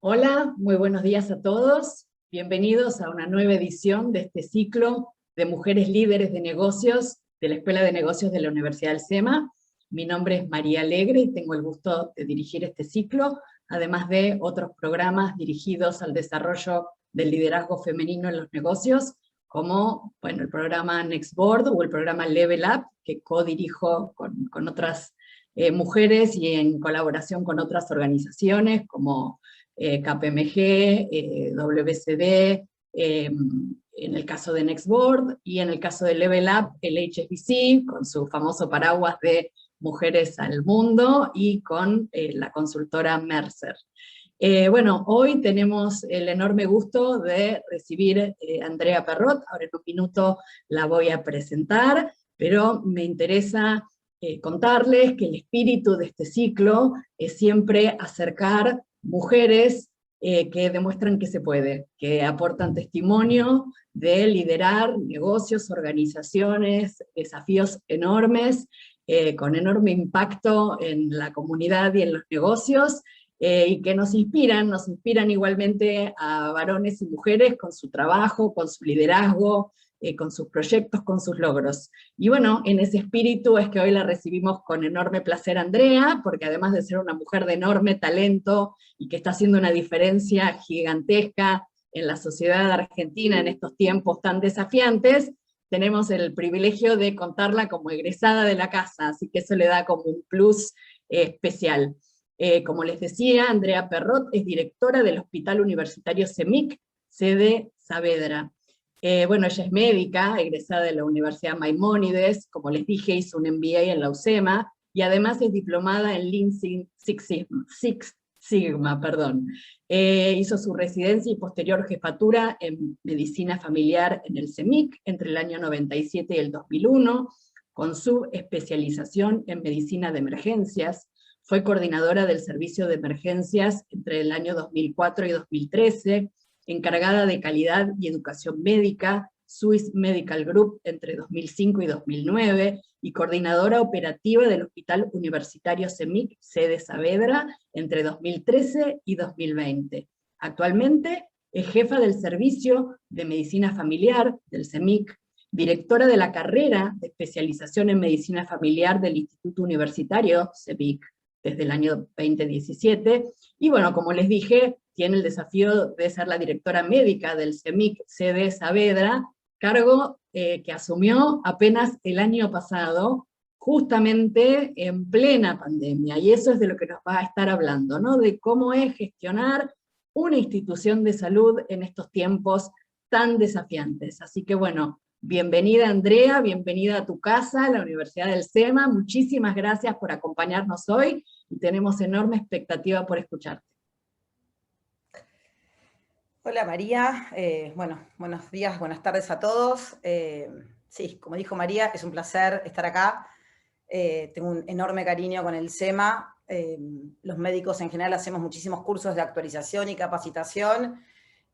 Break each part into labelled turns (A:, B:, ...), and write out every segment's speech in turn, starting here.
A: Hola, muy buenos días a todos. Bienvenidos a una nueva edición de este ciclo de Mujeres Líderes de Negocios de la Escuela de Negocios de la Universidad del SEMA. Mi nombre es María Alegre y tengo el gusto de dirigir este ciclo, además de otros programas dirigidos al desarrollo del liderazgo femenino en los negocios, como el programa Next Board o el programa Level Up, que co-dirijo con otras mujeres y en colaboración con otras organizaciones como KPMG, WCD, en el caso de Next Board, y en el caso de Level Up, el HSBC, con su famoso paraguas de Mujeres al Mundo, y con la consultora Mercer. Hoy tenemos el enorme gusto de recibir a Andrea Perrot. Ahora en un minuto la voy a presentar, pero me interesa contarles que el espíritu de este ciclo es siempre acercar mujeres que demuestran que se puede, que aportan testimonio de liderar negocios, organizaciones, desafíos enormes, con enorme impacto en la comunidad y en los negocios, y que nos inspiran igualmente a varones y mujeres con su trabajo, con su liderazgo, con sus proyectos, con sus logros. Y bueno, en ese espíritu es que hoy la recibimos con enorme placer Andrea, porque además de ser una mujer de enorme talento y que está haciendo una diferencia gigantesca en la sociedad argentina en estos tiempos tan desafiantes, tenemos el privilegio de contarla como egresada de la casa, así que eso le da como un plus especial. Como les decía, Andrea Perrot es directora del Hospital Universitario CEMIC, sede Saavedra. Ella es médica, egresada de la Universidad Maimónides, como les dije, hizo un MBA en la UCEMA, y además es diplomada en Lean Six Sigma. Hizo su residencia y posterior jefatura en medicina familiar en el CEMIC entre el año 97 y el 2001, con su especialización en medicina de emergencias. Fue coordinadora del servicio de emergencias entre el año 2004 y 2013, encargada de calidad y educación médica, Swiss Medical Group entre 2005 y 2009, y coordinadora operativa del Hospital Universitario CEMIC, sede Saavedra, entre 2013 y 2020. Actualmente es jefa del servicio de medicina familiar del CEMIC, directora de la carrera de especialización en medicina familiar del Instituto Universitario CEMIC desde el año 2017, y como les dije, tiene el desafío de ser la directora médica del CEMIC sede Saavedra, cargo que asumió apenas el año pasado, justamente en plena pandemia, y eso es de lo que nos va a estar hablando, ¿no? De cómo es gestionar una institución de salud en estos tiempos tan desafiantes. Así que bienvenida Andrea, bienvenida a tu casa, la Universidad del SEMA, muchísimas gracias por acompañarnos hoy, y tenemos enorme expectativa por escucharte.
B: Hola María, buenos días, buenas tardes a todos. Sí, como dijo María, es un placer estar acá. Tengo un enorme cariño con el SEMA. Los médicos en general hacemos muchísimos cursos de actualización y capacitación,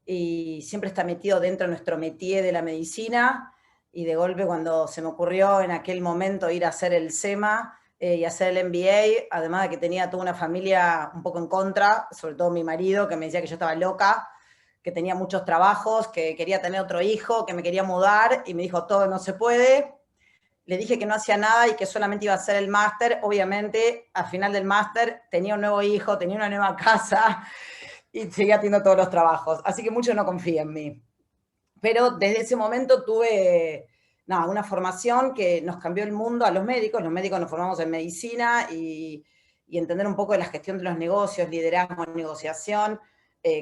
B: y siempre está metido dentro de nuestro métier de la medicina, y de golpe cuando se me ocurrió en aquel momento ir a hacer el SEMA y hacer el MBA, además de que tenía toda una familia un poco en contra, sobre todo mi marido, que me decía que yo estaba loca, que tenía muchos trabajos, que quería tener otro hijo, que me quería mudar, y me dijo, todo no se puede. Le dije que no hacía nada y que solamente iba a hacer el máster. Obviamente, al final del máster, tenía un nuevo hijo, tenía una nueva casa, y seguía teniendo todos los trabajos. Así que mucho no confía en mí. Pero desde ese momento tuve una formación que nos cambió el mundo a los médicos. Los médicos nos formamos en medicina y entender un poco de la gestión de los negocios, liderazgo, negociación,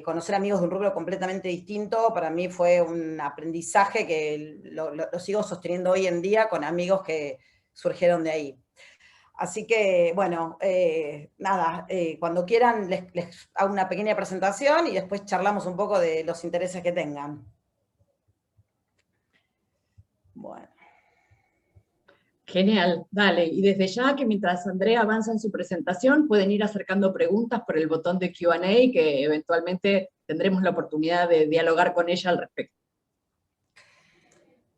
B: conocer amigos de un rubro completamente distinto, para mí fue un aprendizaje que lo sigo sosteniendo hoy en día con amigos que surgieron de ahí. Así que, cuando quieran les hago una pequeña presentación y después charlamos un poco de los intereses que tengan. Bueno.
A: Genial, dale. Y desde ya que mientras Andrea avanza en su presentación, pueden ir acercando preguntas por el botón de Q&A, que eventualmente tendremos la oportunidad de dialogar con ella al respecto.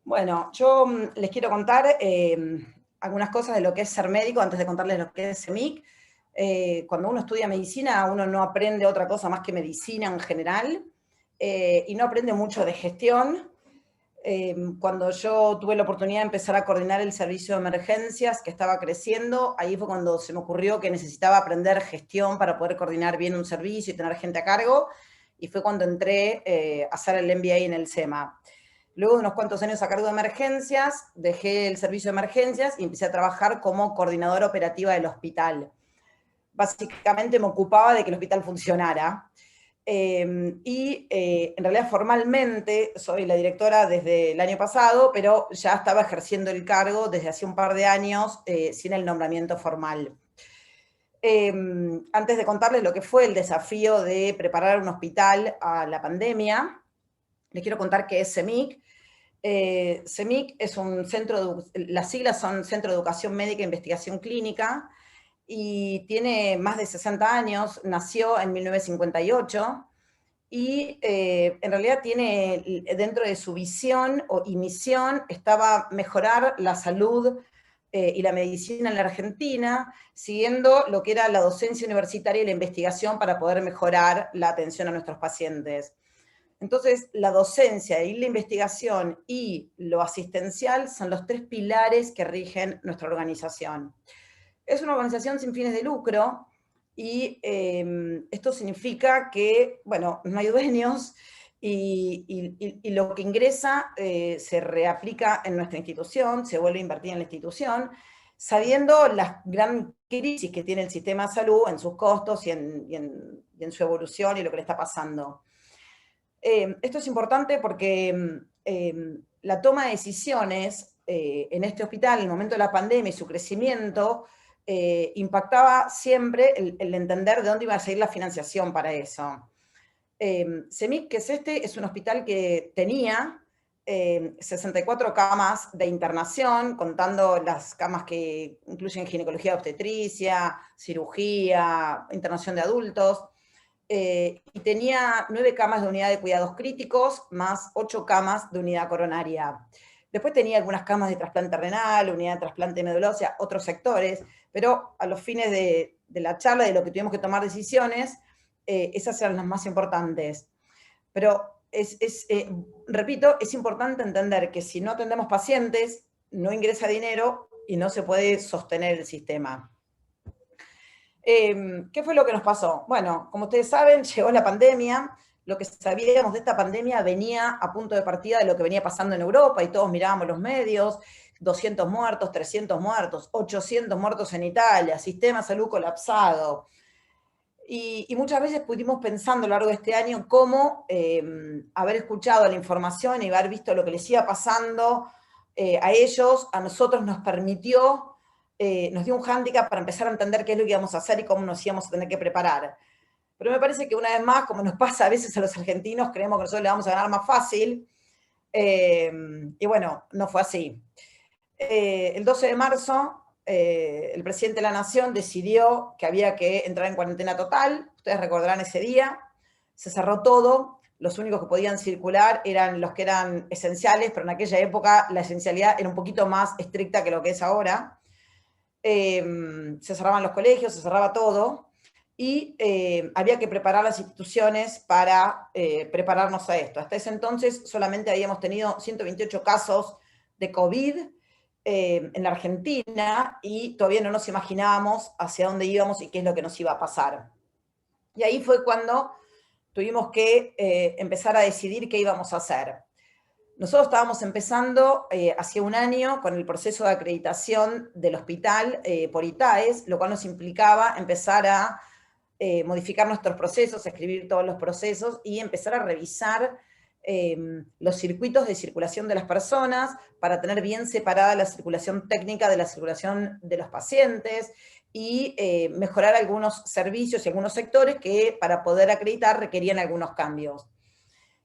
B: Bueno, yo les quiero contar algunas cosas de lo que es ser médico, antes de contarles lo que es CEMIC. Cuando uno estudia medicina, uno no aprende otra cosa más que medicina en general, y no aprende mucho de gestión. Cuando yo tuve la oportunidad de empezar a coordinar el servicio de emergencias que estaba creciendo, ahí fue cuando se me ocurrió que necesitaba aprender gestión para poder coordinar bien un servicio y tener gente a cargo, y fue cuando entré a hacer el MBA en el SEMA. Luego de unos cuantos años a cargo de emergencias, dejé el servicio de emergencias y empecé a trabajar como coordinadora operativa del hospital. Básicamente me ocupaba de que el hospital funcionara. En realidad formalmente soy la directora desde el año pasado, pero ya estaba ejerciendo el cargo desde hace un par de años sin el nombramiento formal. Antes de contarles lo que fue el desafío de preparar un hospital a la pandemia, les quiero contar qué es CEMIC. CEMIC es un centro, las siglas son Centro de Educación Médica e Investigación Clínica, y tiene más de 60 años, nació en 1958, y en realidad tiene dentro de su visión y misión estaba mejorar la salud y la medicina en la Argentina, siguiendo lo que era la docencia universitaria y la investigación para poder mejorar la atención a nuestros pacientes. Entonces, la docencia y la investigación y lo asistencial son los tres pilares que rigen nuestra organización. Es una organización sin fines de lucro y esto significa que, bueno, no hay dueños y lo que ingresa se reaplica en nuestra institución, se vuelve a invertir en la institución, sabiendo la gran crisis que tiene el sistema de salud en sus costos y en su evolución y lo que le está pasando. Esto es importante porque la toma de decisiones en este hospital, en el momento de la pandemia y su crecimiento, impactaba siempre el entender de dónde iba a salir la financiación para eso. CEMIC, que es un hospital que tenía 64 camas de internación, contando las camas que incluyen ginecología, obstetricia, cirugía, internación de adultos, y tenía 9 camas de unidad de cuidados críticos, más 8 camas de unidad coronaria. Después tenía algunas camas de trasplante renal, unidad de trasplante de médula ósea, otros sectores, pero a los fines de la charla, de lo que tuvimos que tomar decisiones, esas eran las más importantes. Pero, repito, es importante entender que si no atendemos pacientes, no ingresa dinero y no se puede sostener el sistema. ¿Qué fue lo que nos pasó? Bueno, como ustedes saben, llegó la pandemia. Lo que sabíamos de esta pandemia venía a punto de partida de lo que venía pasando en Europa, y todos mirábamos los medios: 200 muertos, 300 muertos, 800 muertos en Italia, sistema de salud colapsado. Y muchas veces pudimos pensando a lo largo de este año cómo haber escuchado la información y haber visto lo que les iba pasando a ellos, a nosotros nos permitió, nos dio un hándicap para empezar a entender qué es lo que íbamos a hacer y cómo nos íbamos a tener que preparar. Pero me parece que una vez más, como nos pasa a veces a los argentinos, creemos que nosotros le vamos a ganar más fácil, y bueno, no fue así. El 12 de marzo, el presidente de la Nación decidió que había que entrar en cuarentena total. Ustedes recordarán ese día, se cerró todo, los únicos que podían circular eran los que eran esenciales, pero en aquella época la esencialidad era un poquito más estricta que lo que es ahora. Se cerraban los colegios, se cerraba todo, y había que preparar las instituciones para prepararnos a esto. Hasta ese entonces solamente habíamos tenido 128 casos de COVID en la Argentina, y todavía no nos imaginábamos hacia dónde íbamos y qué es lo que nos iba a pasar. Y ahí fue cuando tuvimos que empezar a decidir qué íbamos a hacer. Nosotros estábamos empezando hace un año con el proceso de acreditación del hospital por ITAES, lo cual nos implicaba empezar a modificar nuestros procesos, escribir todos los procesos y empezar a revisar los circuitos de circulación de las personas para tener bien separada la circulación técnica de la circulación de los pacientes, y mejorar algunos servicios y algunos sectores que para poder acreditar requerían algunos cambios.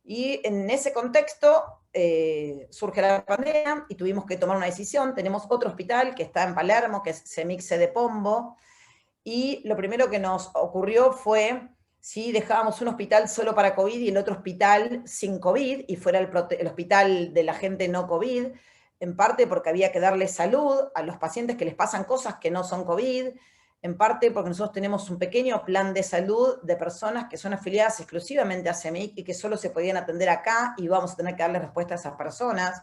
B: Y en ese contexto surge la pandemia y tuvimos que tomar una decisión. Tenemos otro hospital que está en Palermo, que es CEMIC Sede Pombo, y lo primero que nos ocurrió fue si dejábamos un hospital solo para COVID y el otro hospital sin COVID, y fuera el hospital de la gente no COVID, en parte porque había que darle salud a los pacientes que les pasan cosas que no son COVID, en parte porque nosotros tenemos un pequeño plan de salud de personas que son afiliadas exclusivamente a CEMIC y que solo se podían atender acá y vamos a tener que darle respuesta a esas personas.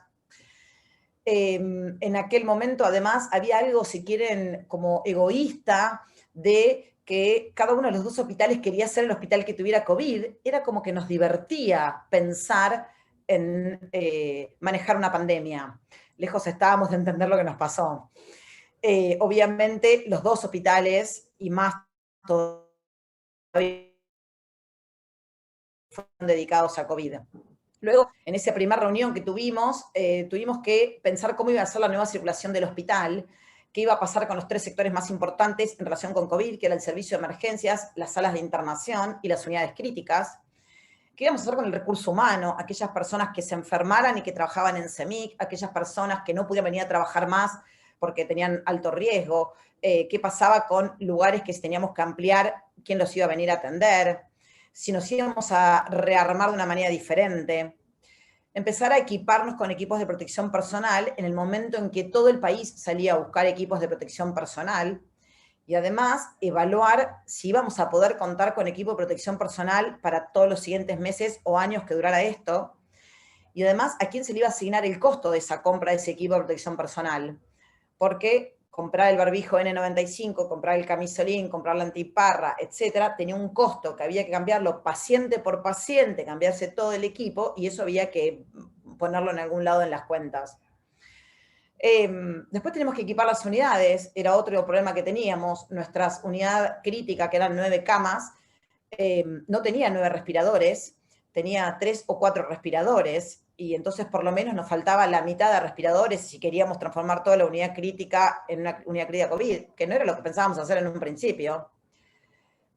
B: En aquel momento, además, había algo, si quieren, como egoísta, de que cada uno de los dos hospitales quería ser el hospital que tuviera COVID. Era como que nos divertía pensar en manejar una pandemia. Lejos estábamos de entender lo que nos pasó. Obviamente, los dos hospitales, y más todavía, fueron dedicados a COVID. Luego, en esa primera reunión que tuvimos que pensar cómo iba a ser la nueva circulación del hospital, qué iba a pasar con los 3 sectores más importantes en relación con COVID, que era el servicio de emergencias, las salas de internación y las unidades críticas. ¿Qué íbamos a hacer con el recurso humano? Aquellas personas que se enfermaran y que trabajaban en CEMIC, aquellas personas que no podían venir a trabajar más porque tenían alto riesgo. ¿Qué pasaba con lugares que teníamos que ampliar? ¿Quién los iba a venir a atender? Si nos íbamos a rearmar de una manera diferente. Empezar a equiparnos con equipos de protección personal en el momento en que todo el país salía a buscar equipos de protección personal. Y además, evaluar si íbamos a poder contar con equipo de protección personal para todos los siguientes meses o años que durara esto. Y además, a quién se le iba a asignar el costo de esa compra de ese equipo de protección personal. Porque comprar el barbijo N95, comprar el camisolín, comprar la antiparra, etcétera, tenía un costo que había que cambiarlo paciente por paciente, cambiarse todo el equipo, y eso había que ponerlo en algún lado en las cuentas. Después tenemos que equipar las unidades, era otro problema que teníamos. Nuestra unidad crítica, que eran 9 camas, no tenía 9 respiradores, tenía 3 o 4 respiradores, y entonces por lo menos nos faltaba la mitad de respiradores si queríamos transformar toda la unidad crítica en una unidad crítica COVID, que no era lo que pensábamos hacer en un principio.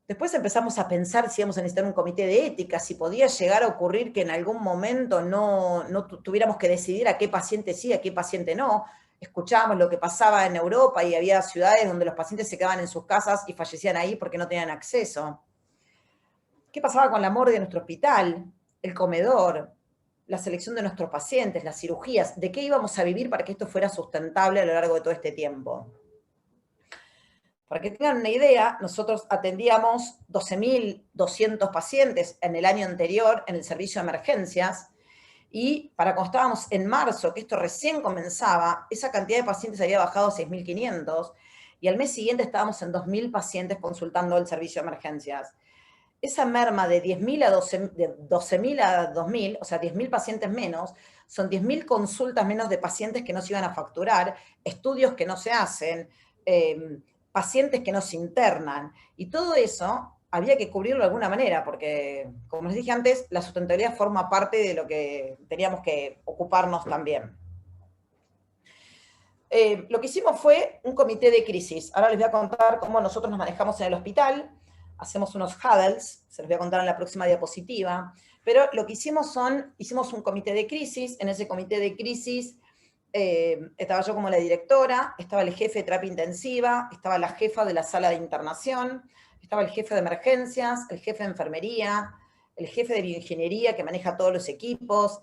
B: Después empezamos a pensar si íbamos a necesitar un comité de ética, si podía llegar a ocurrir que en algún momento no tuviéramos que decidir a qué paciente sí, a qué paciente no. Escuchábamos lo que pasaba en Europa y había ciudades donde los pacientes se quedaban en sus casas y fallecían ahí porque no tenían acceso. ¿Qué pasaba con la morgue de nuestro hospital? El comedor, la selección de nuestros pacientes, las cirugías. ¿De qué íbamos a vivir para que esto fuera sustentable a lo largo de todo este tiempo? Para que tengan una idea, nosotros atendíamos 12.200 pacientes en el año anterior en el servicio de emergencias, y para cuando estábamos en marzo, que esto recién comenzaba, esa cantidad de pacientes había bajado a 6.500, y al mes siguiente estábamos en 2.000 pacientes consultando el servicio de emergencias. Esa merma de 10.000 a 12.000 a 2.000, o sea, 10.000 pacientes menos, son 10.000 consultas menos de pacientes que no se iban a facturar, estudios que no se hacen, pacientes que no se internan, y todo eso había que cubrirlo de alguna manera, porque, como les dije antes, la sustentabilidad forma parte de lo que teníamos que ocuparnos también. Lo que hicimos fue un comité de crisis. Ahora les voy a contar cómo nosotros nos manejamos en el hospital. Hacemos unos huddles, se los voy a contar en la próxima diapositiva, pero lo que hicimos hicimos un comité de crisis. En ese comité de crisis estaba yo como la directora, estaba el jefe de terapia intensiva, estaba la jefa de la sala de internación, estaba el jefe de emergencias, el jefe de enfermería, el jefe de bioingeniería que maneja todos los equipos,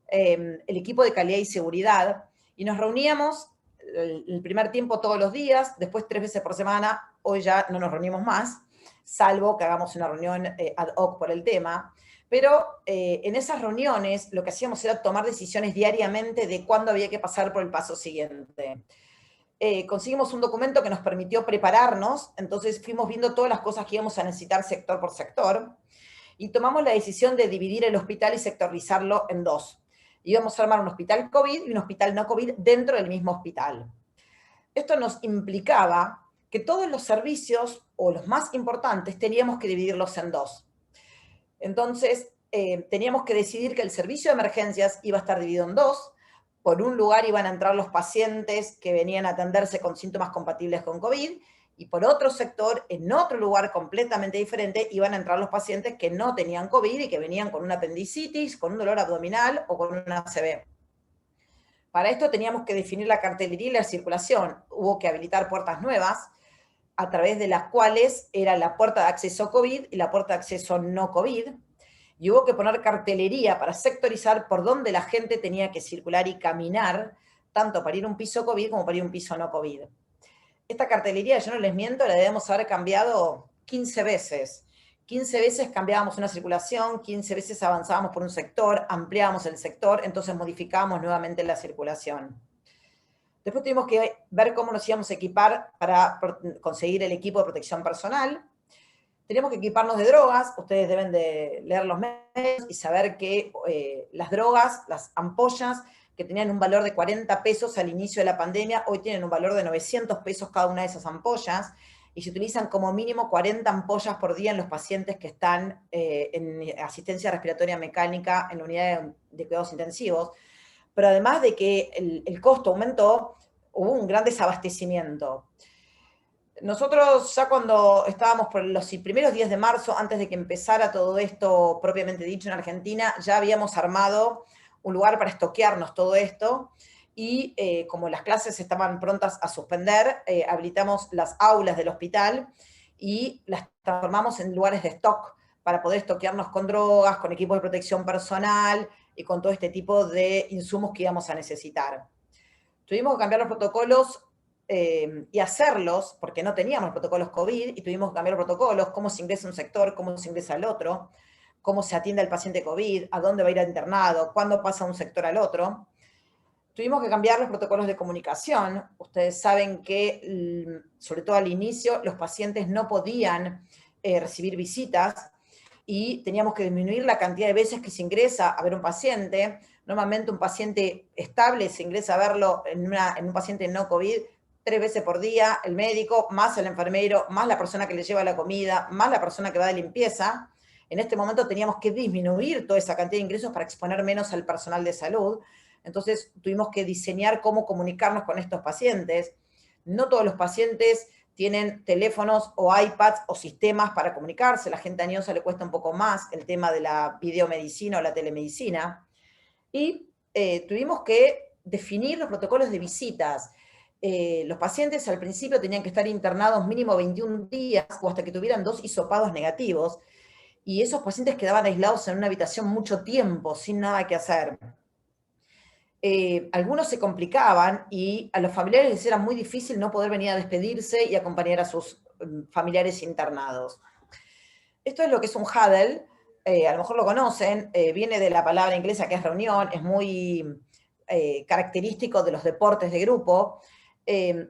B: el equipo de calidad y seguridad, y nos reuníamos el primer tiempo todos los días, después 3 veces por semana. Hoy ya no nos reunimos más, salvo que hagamos una reunión ad hoc por el tema. Pero en esas reuniones lo que hacíamos era tomar decisiones diariamente de cuándo había que pasar por el paso siguiente. Conseguimos un documento que nos permitió prepararnos, entonces fuimos viendo todas las cosas que íbamos a necesitar sector por sector, y tomamos la decisión de dividir el hospital y sectorizarlo en 2. Íbamos a armar un hospital COVID y un hospital no COVID dentro del mismo hospital. Esto nos implicaba que todos los servicios, o los más importantes, teníamos que dividirlos en 2. Entonces, teníamos que decidir que el servicio de emergencias iba a estar dividido en 2. Por un lugar iban a entrar los pacientes que venían a atenderse con síntomas compatibles con COVID, y por otro sector, en otro lugar completamente diferente, iban a entrar los pacientes que no tenían COVID y que venían con una apendicitis, con un dolor abdominal o con una ACV. Para esto teníamos que definir la cartelería y la circulación. Hubo que habilitar puertas nuevas, a través de las cuales era la puerta de acceso COVID y la puerta de acceso no COVID, y hubo que poner cartelería para sectorizar por dónde la gente tenía que circular y caminar, tanto para ir a un piso COVID como para ir a un piso no COVID. Esta cartelería, yo no les miento, la debemos haber cambiado 15 veces. 15 veces cambiábamos una circulación, 15 veces avanzábamos por un sector, ampliábamos el sector, entonces modificábamos nuevamente la circulación. Después tuvimos que ver cómo nos íbamos a equipar para conseguir el equipo de protección personal. Teníamos que equiparnos de drogas, ustedes deben de leer los medios y saber que las drogas, las ampollas, que tenían un valor de 40 pesos al inicio de la pandemia, hoy tienen un valor de 900 pesos cada una de esas ampollas, y se utilizan como mínimo 40 ampollas por día en los pacientes que están en asistencia respiratoria mecánica en la unidad de cuidados intensivos. Pero además de que el costo aumentó, hubo un gran desabastecimiento. Nosotros ya cuando estábamos por los primeros días de marzo, antes de que empezara todo esto propiamente dicho en Argentina, ya habíamos armado un lugar para estoquearnos todo esto, y como las clases estaban prontas a suspender, habilitamos las aulas del hospital y las transformamos en lugares de stock para poder estoquearnos con drogas, con equipos de protección personal y con todo este tipo de insumos que íbamos a necesitar. Tuvimos que cambiar los protocolos y hacerlos, porque no teníamos protocolos COVID, y tuvimos que cambiar los protocolos, cómo se ingresa a un sector, cómo se ingresa al otro, cómo se atiende al paciente COVID, a dónde va a ir internado, cuándo pasa un sector al otro. Tuvimos que cambiar los protocolos de comunicación. Ustedes saben que, sobre todo al inicio, los pacientes no podían recibir visitas y teníamos que disminuir la cantidad de veces que se ingresa a ver un paciente. Normalmente un paciente estable se ingresa a verlo en un paciente no COVID 3 veces por día, el médico, más el enfermero, más la persona que le lleva la comida, más la persona que va de limpieza. En este momento teníamos que disminuir toda esa cantidad de ingresos para exponer menos al personal de salud. Entonces tuvimos que diseñar cómo comunicarnos con estos pacientes. No todos los pacientes tienen teléfonos o iPads o sistemas para comunicarse. La gente añosa le cuesta un poco más el tema de la videomedicina o la telemedicina. Y tuvimos que definir los protocolos de visitas. Los pacientes al principio tenían que estar internados mínimo 21 días o hasta que tuvieran 2 hisopados negativos, y esos pacientes quedaban aislados en una habitación mucho tiempo, sin nada que hacer. Algunos se complicaban y a los familiares les era muy difícil no poder venir a despedirse y acompañar a sus familiares internados. Esto es lo que es un huddle, a lo mejor lo conocen, viene de la palabra inglesa que es reunión, es muy característico de los deportes de grupo.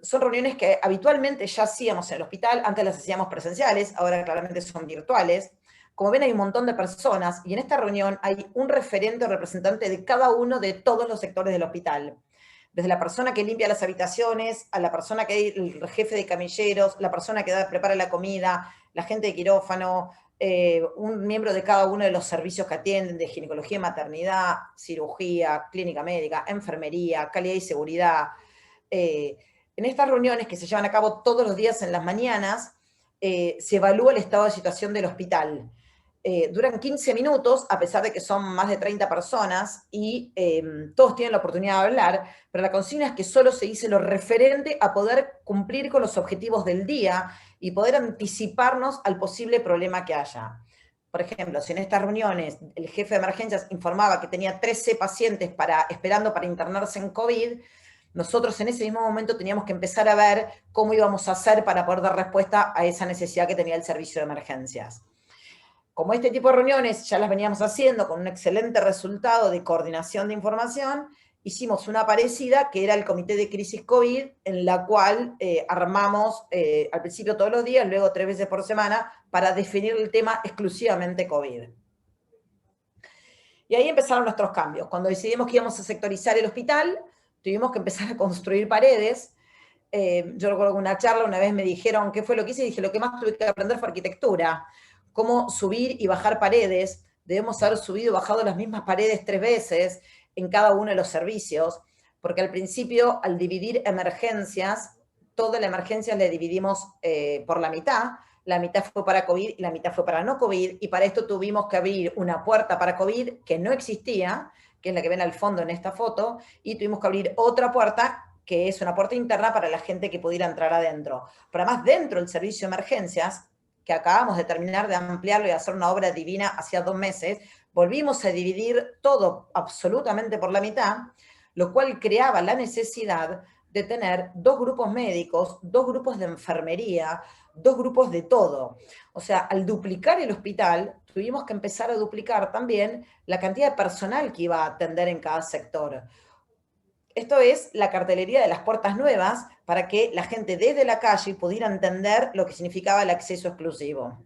B: Son reuniones que habitualmente ya hacíamos en el hospital, antes las hacíamos presenciales, ahora claramente son virtuales. Como ven, hay un montón de personas y en esta reunión hay un referente o representante de cada uno de todos los sectores del hospital. Desde la persona que limpia las habitaciones, a la persona que es el jefe de camilleros, la persona que prepara la comida, la gente de quirófano, un miembro de cada uno de los servicios que atienden, de ginecología y maternidad, cirugía, clínica médica, enfermería, calidad y seguridad. En estas reuniones que se llevan a cabo todos los días en las mañanas, se evalúa el estado de situación del hospital. Duran 15 minutos, a pesar de que son más de 30 personas, y todos tienen la oportunidad de hablar, pero la consigna es que solo se dice lo referente a poder cumplir con los objetivos del día y poder anticiparnos al posible problema que haya. Por ejemplo, si en estas reuniones el jefe de emergencias informaba que tenía 13 pacientes esperando para internarse en COVID, nosotros en ese mismo momento teníamos que empezar a ver cómo íbamos a hacer para poder dar respuesta a esa necesidad que tenía el servicio de emergencias. Como este tipo de reuniones ya las veníamos haciendo con un excelente resultado de coordinación de información, hicimos una parecida que era el comité de crisis COVID, en la cual armamos al principio todos los días, luego 3 veces por semana, para definir el tema exclusivamente COVID. Y ahí empezaron nuestros cambios. Cuando decidimos que íbamos a sectorizar el hospital, tuvimos que empezar a construir paredes. Yo recuerdo que una charla una vez me dijeron qué fue lo que hice, y dije, lo que más tuve que aprender fue arquitectura. Cómo subir y bajar paredes. Debemos haber subido y bajado las mismas paredes 3 veces en cada uno de los servicios, porque al principio, al dividir emergencias, toda la emergencia la dividimos por la mitad fue para COVID y la mitad fue para no COVID, y para esto tuvimos que abrir una puerta para COVID que no existía, que es la que ven al fondo en esta foto, y tuvimos que abrir otra puerta, que es una puerta interna para la gente que pudiera entrar adentro. Pero además, dentro del servicio de emergencias, que acabamos de terminar de ampliarlo y hacer una obra divina hacía 2 meses, volvimos a dividir todo absolutamente por la mitad, lo cual creaba la necesidad de tener 2 grupos médicos, 2 grupos de enfermería, 2 grupos de todo. O sea, al duplicar el hospital, tuvimos que empezar a duplicar también la cantidad de personal que iba a atender en cada sector. Esto es la cartelería de las puertas nuevas para que la gente desde la calle pudiera entender lo que significaba el acceso exclusivo.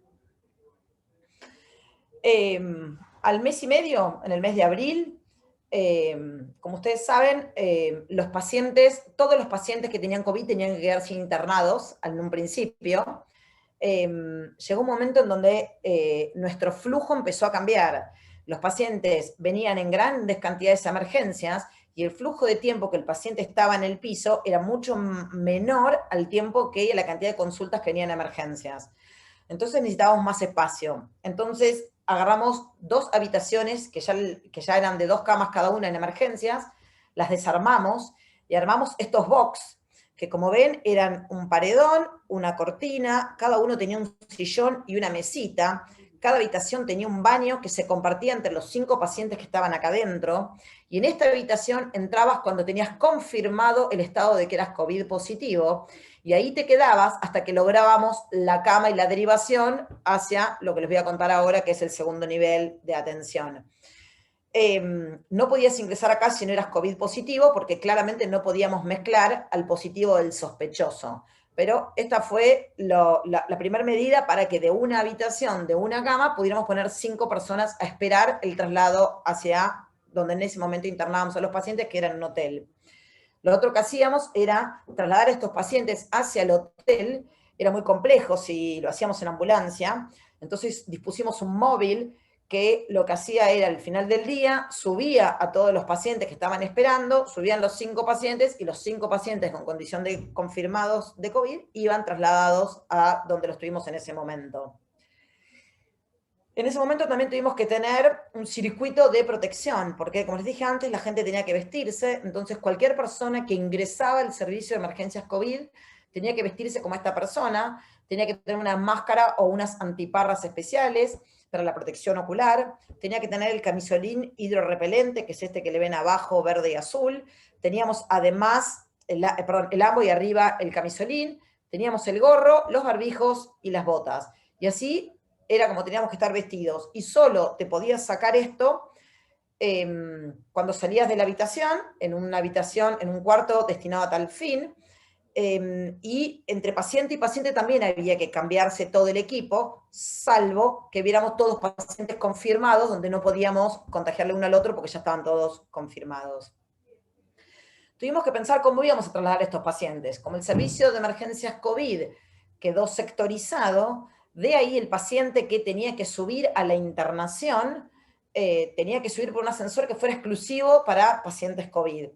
B: Al mes y medio, en el mes de abril, como ustedes saben, los pacientes, todos los pacientes que tenían COVID tenían que quedarse internados en un principio. Llegó un momento en donde nuestro flujo empezó a cambiar. Los pacientes venían en grandes cantidades de emergencias y el flujo de tiempo que el paciente estaba en el piso era mucho menor al tiempo que la cantidad de consultas que venían en emergencias. Entonces necesitábamos más espacio. Entonces agarramos 2 habitaciones que ya eran de 2 camas cada una en emergencias, las desarmamos y armamos estos box, que como ven eran un paredón, una cortina, cada uno tenía un sillón y una mesita, cada habitación tenía un baño que se compartía entre los 5 pacientes que estaban acá adentro, y en esta habitación entrabas cuando tenías confirmado el estado de que eras COVID positivo, y ahí te quedabas hasta que lográbamos la cama y la derivación hacia lo que les voy a contar ahora, que es el segundo nivel de atención. No podías ingresar acá si no eras COVID positivo, porque claramente no podíamos mezclar al positivo del sospechoso. Pero esta fue la primera medida para que de una habitación, de una cama, pudiéramos poner 5 personas a esperar el traslado hacia donde en ese momento internábamos a los pacientes, que era en un hotel. Lo otro que hacíamos era trasladar a estos pacientes hacia el hotel. Era muy complejo si lo hacíamos en ambulancia. Entonces dispusimos un móvil que lo que hacía era al final del día, subía a todos los pacientes que estaban esperando, subían los 5 pacientes y los 5 pacientes con condición de confirmados de COVID iban trasladados a donde los tuvimos en ese momento. En ese momento también tuvimos que tener un circuito de protección, porque como les dije antes, la gente tenía que vestirse, entonces cualquier persona que ingresaba al servicio de emergencias COVID tenía que vestirse como esta persona, tenía que tener una máscara o unas antiparras especiales para la protección ocular, tenía que tener el camisolín hidrorrepelente, que es este que le ven abajo, verde y azul, teníamos además el ambo y arriba el camisolín, teníamos el gorro, los barbijos y las botas. Y así era como teníamos que estar vestidos. Y solo te podías sacar esto cuando salías de la habitación, en un cuarto destinado a tal fin, y entre paciente y paciente también había que cambiarse todo el equipo, salvo que viéramos todos pacientes confirmados, donde no podíamos contagiarle uno al otro porque ya estaban todos confirmados. Tuvimos que pensar cómo íbamos a trasladar a estos pacientes. Como el servicio de emergencias COVID quedó sectorizado, de ahí el paciente que tenía que subir a la internación, tenía que subir por un ascensor que fuera exclusivo para pacientes COVID.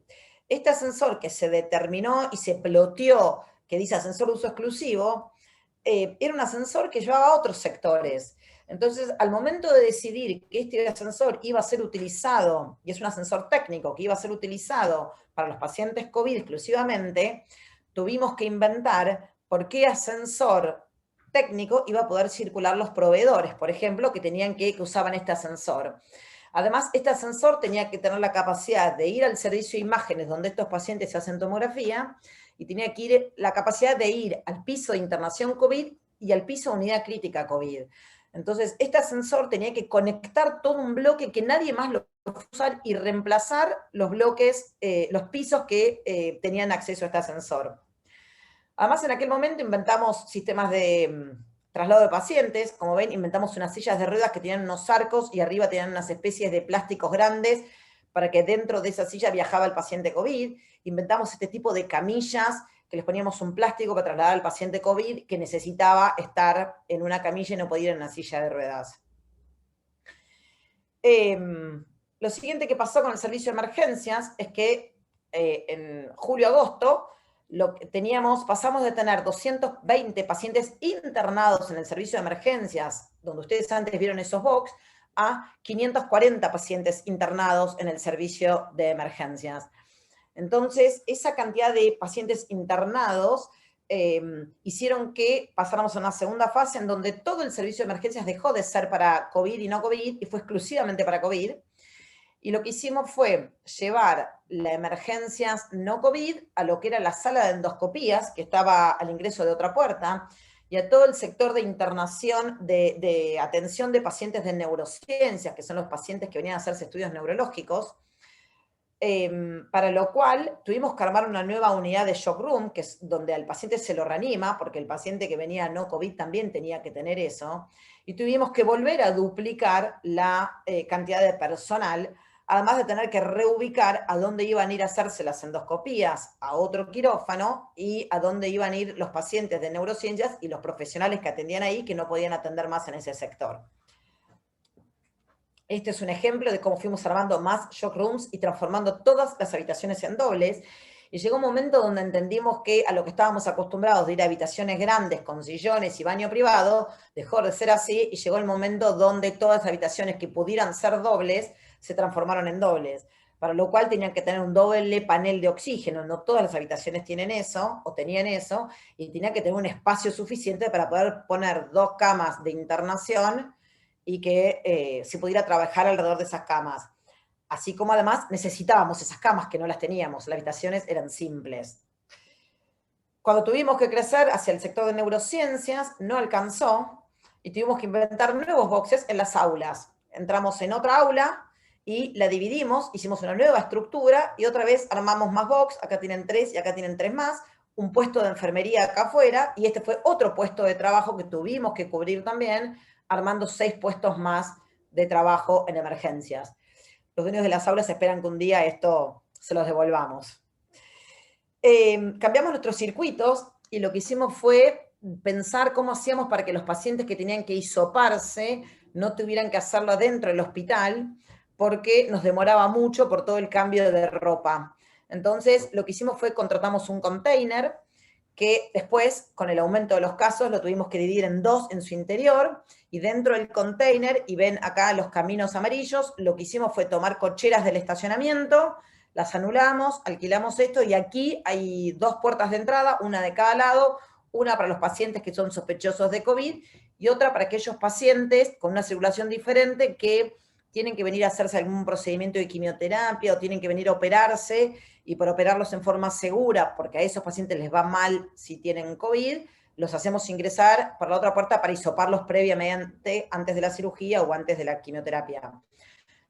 B: Este ascensor que se determinó y se ploteó, que dice ascensor de uso exclusivo, era un ascensor que llevaba a otros sectores. Entonces, al momento de decidir que este ascensor iba a ser utilizado, y es un ascensor técnico, que iba a ser utilizado para los pacientes COVID exclusivamente, tuvimos que inventar por qué ascensor técnico iba a poder circular los proveedores, por ejemplo, que usaban este ascensor. Además, este ascensor tenía que tener la capacidad de ir al servicio de imágenes donde estos pacientes se hacen tomografía y tenía que ir la capacidad de ir al piso de internación COVID y al piso de unidad crítica COVID. Entonces, este ascensor tenía que conectar todo un bloque que nadie más lo podía usar y reemplazar los bloques, los pisos que tenían acceso a este ascensor. Además, en aquel momento inventamos sistemas de traslado de pacientes. Como ven, inventamos unas sillas de ruedas que tenían unos arcos y arriba tenían unas especies de plásticos grandes para que dentro de esa silla viajaba el paciente COVID. Inventamos este tipo de camillas que les poníamos un plástico para trasladar al paciente COVID que necesitaba estar en una camilla y no podía ir en una silla de ruedas. Lo siguiente que pasó con el servicio de emergencias es que en julio-agosto pasamos de tener 220 pacientes internados en el servicio de emergencias, donde ustedes antes vieron esos box, a 540 pacientes internados en el servicio de emergencias. Entonces, esa cantidad de pacientes internados hicieron que pasáramos a una segunda fase en donde todo el servicio de emergencias dejó de ser para COVID y no COVID, y fue exclusivamente para COVID. Y lo que hicimos fue llevar las emergencias no COVID a lo que era la sala de endoscopías, que estaba al ingreso de otra puerta, y a todo el sector de internación de atención de pacientes de neurociencias, que son los pacientes que venían a hacerse estudios neurológicos, para lo cual tuvimos que armar una nueva unidad de shock room, que es donde al paciente se lo reanima, porque el paciente que venía no COVID también tenía que tener eso, y tuvimos que volver a duplicar la cantidad de personal, además de tener que reubicar a dónde iban a ir a hacerse las endoscopías, a otro quirófano, y a dónde iban a ir los pacientes de neurociencias y los profesionales que atendían ahí, que no podían atender más en ese sector. Este es un ejemplo de cómo fuimos armando más shock rooms y transformando todas las habitaciones en dobles. Y llegó un momento donde entendimos que a lo que estábamos acostumbrados de ir a habitaciones grandes con sillones y baño privado, dejó de ser así y llegó el momento donde todas las habitaciones que pudieran ser dobles se transformaron en dobles. Para lo cual tenían que tener un doble panel de oxígeno. No todas las habitaciones tienen eso, o tenían eso, y tenía que tener un espacio suficiente para poder poner 2 camas de internación y que se pudiera trabajar alrededor de esas camas. Así como además necesitábamos esas camas que no las teníamos, las habitaciones eran simples. Cuando tuvimos que crecer hacia el sector de neurociencias, no alcanzó y tuvimos que inventar nuevos boxes en las aulas. Entramos en otra aula y la dividimos, hicimos una nueva estructura y otra vez armamos más box, acá tienen 3 y acá tienen 3 más, un puesto de enfermería acá afuera y este fue otro puesto de trabajo que tuvimos que cubrir también, armando 6 puestos más de trabajo en emergencias. Los dueños de las aulas esperan que un día esto se los devolvamos. Cambiamos nuestros circuitos y lo que hicimos fue pensar cómo hacíamos para que los pacientes que tenían que hisoparse no tuvieran que hacerlo adentro del hospital, porque nos demoraba mucho por todo el cambio de ropa. Entonces, lo que hicimos fue contratamos un container que después, con el aumento de los casos, lo tuvimos que dividir en 2 en su interior, y dentro del container, y ven acá los caminos amarillos, lo que hicimos fue tomar cocheras del estacionamiento, las anulamos, alquilamos esto, y aquí hay 2 puertas de entrada, una de cada lado, una para los pacientes que son sospechosos de COVID, y otra para aquellos pacientes con una circulación diferente que tienen que venir a hacerse algún procedimiento de quimioterapia o tienen que venir a operarse, y por operarlos en forma segura, porque a esos pacientes les va mal si tienen COVID, los hacemos ingresar por la otra puerta para hisoparlos previamente, antes de la cirugía o antes de la quimioterapia.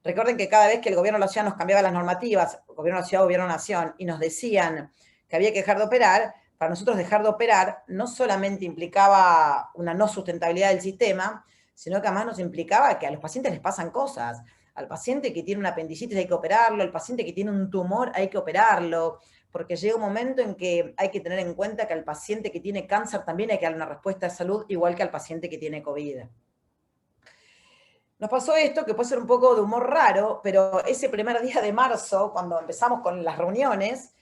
B: Recuerden que cada vez que el gobierno de la ciudad nos cambiaba las normativas, gobierno de la ciudad, gobierno de la nación, y nos decían que había que dejar de operar, para nosotros dejar de operar no solamente implicaba una no sustentabilidad del sistema, sino que además nos implicaba que a los pacientes les pasan cosas. Al paciente que tiene una apendicitis hay que operarlo, al paciente que tiene un tumor hay que operarlo, porque llega un momento en que hay que tener en cuenta que al paciente que tiene cáncer también hay que dar una respuesta de salud, igual que al paciente que tiene COVID. Nos pasó esto, que puede ser un poco de humor raro, pero ese primer día de marzo, cuando empezamos con las reuniones,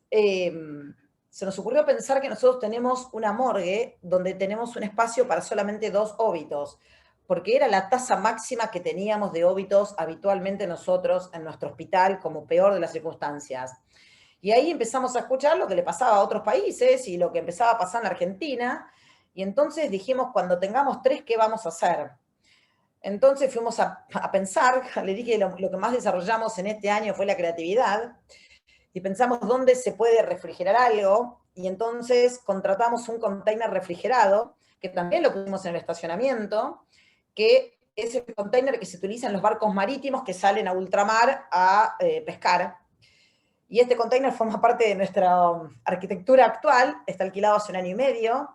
B: se nos ocurrió pensar que nosotros tenemos una morgue donde tenemos un espacio para solamente 2 óbitos, porque era la tasa máxima que teníamos de óbitos habitualmente nosotros en nuestro hospital, como peor de las circunstancias. Y ahí empezamos a escuchar lo que le pasaba a otros países y lo que empezaba a pasar en Argentina, y entonces dijimos, cuando tengamos 3, ¿qué vamos a hacer? Entonces fuimos a pensar, le dije lo que más desarrollamos en este año fue la creatividad, y pensamos dónde se puede refrigerar algo, y entonces contratamos un container refrigerado, que también lo pusimos en el estacionamiento, que es el container que se utiliza en los barcos marítimos que salen a ultramar a pescar. Y este container forma parte de nuestra arquitectura actual, está alquilado hace 1 año y medio,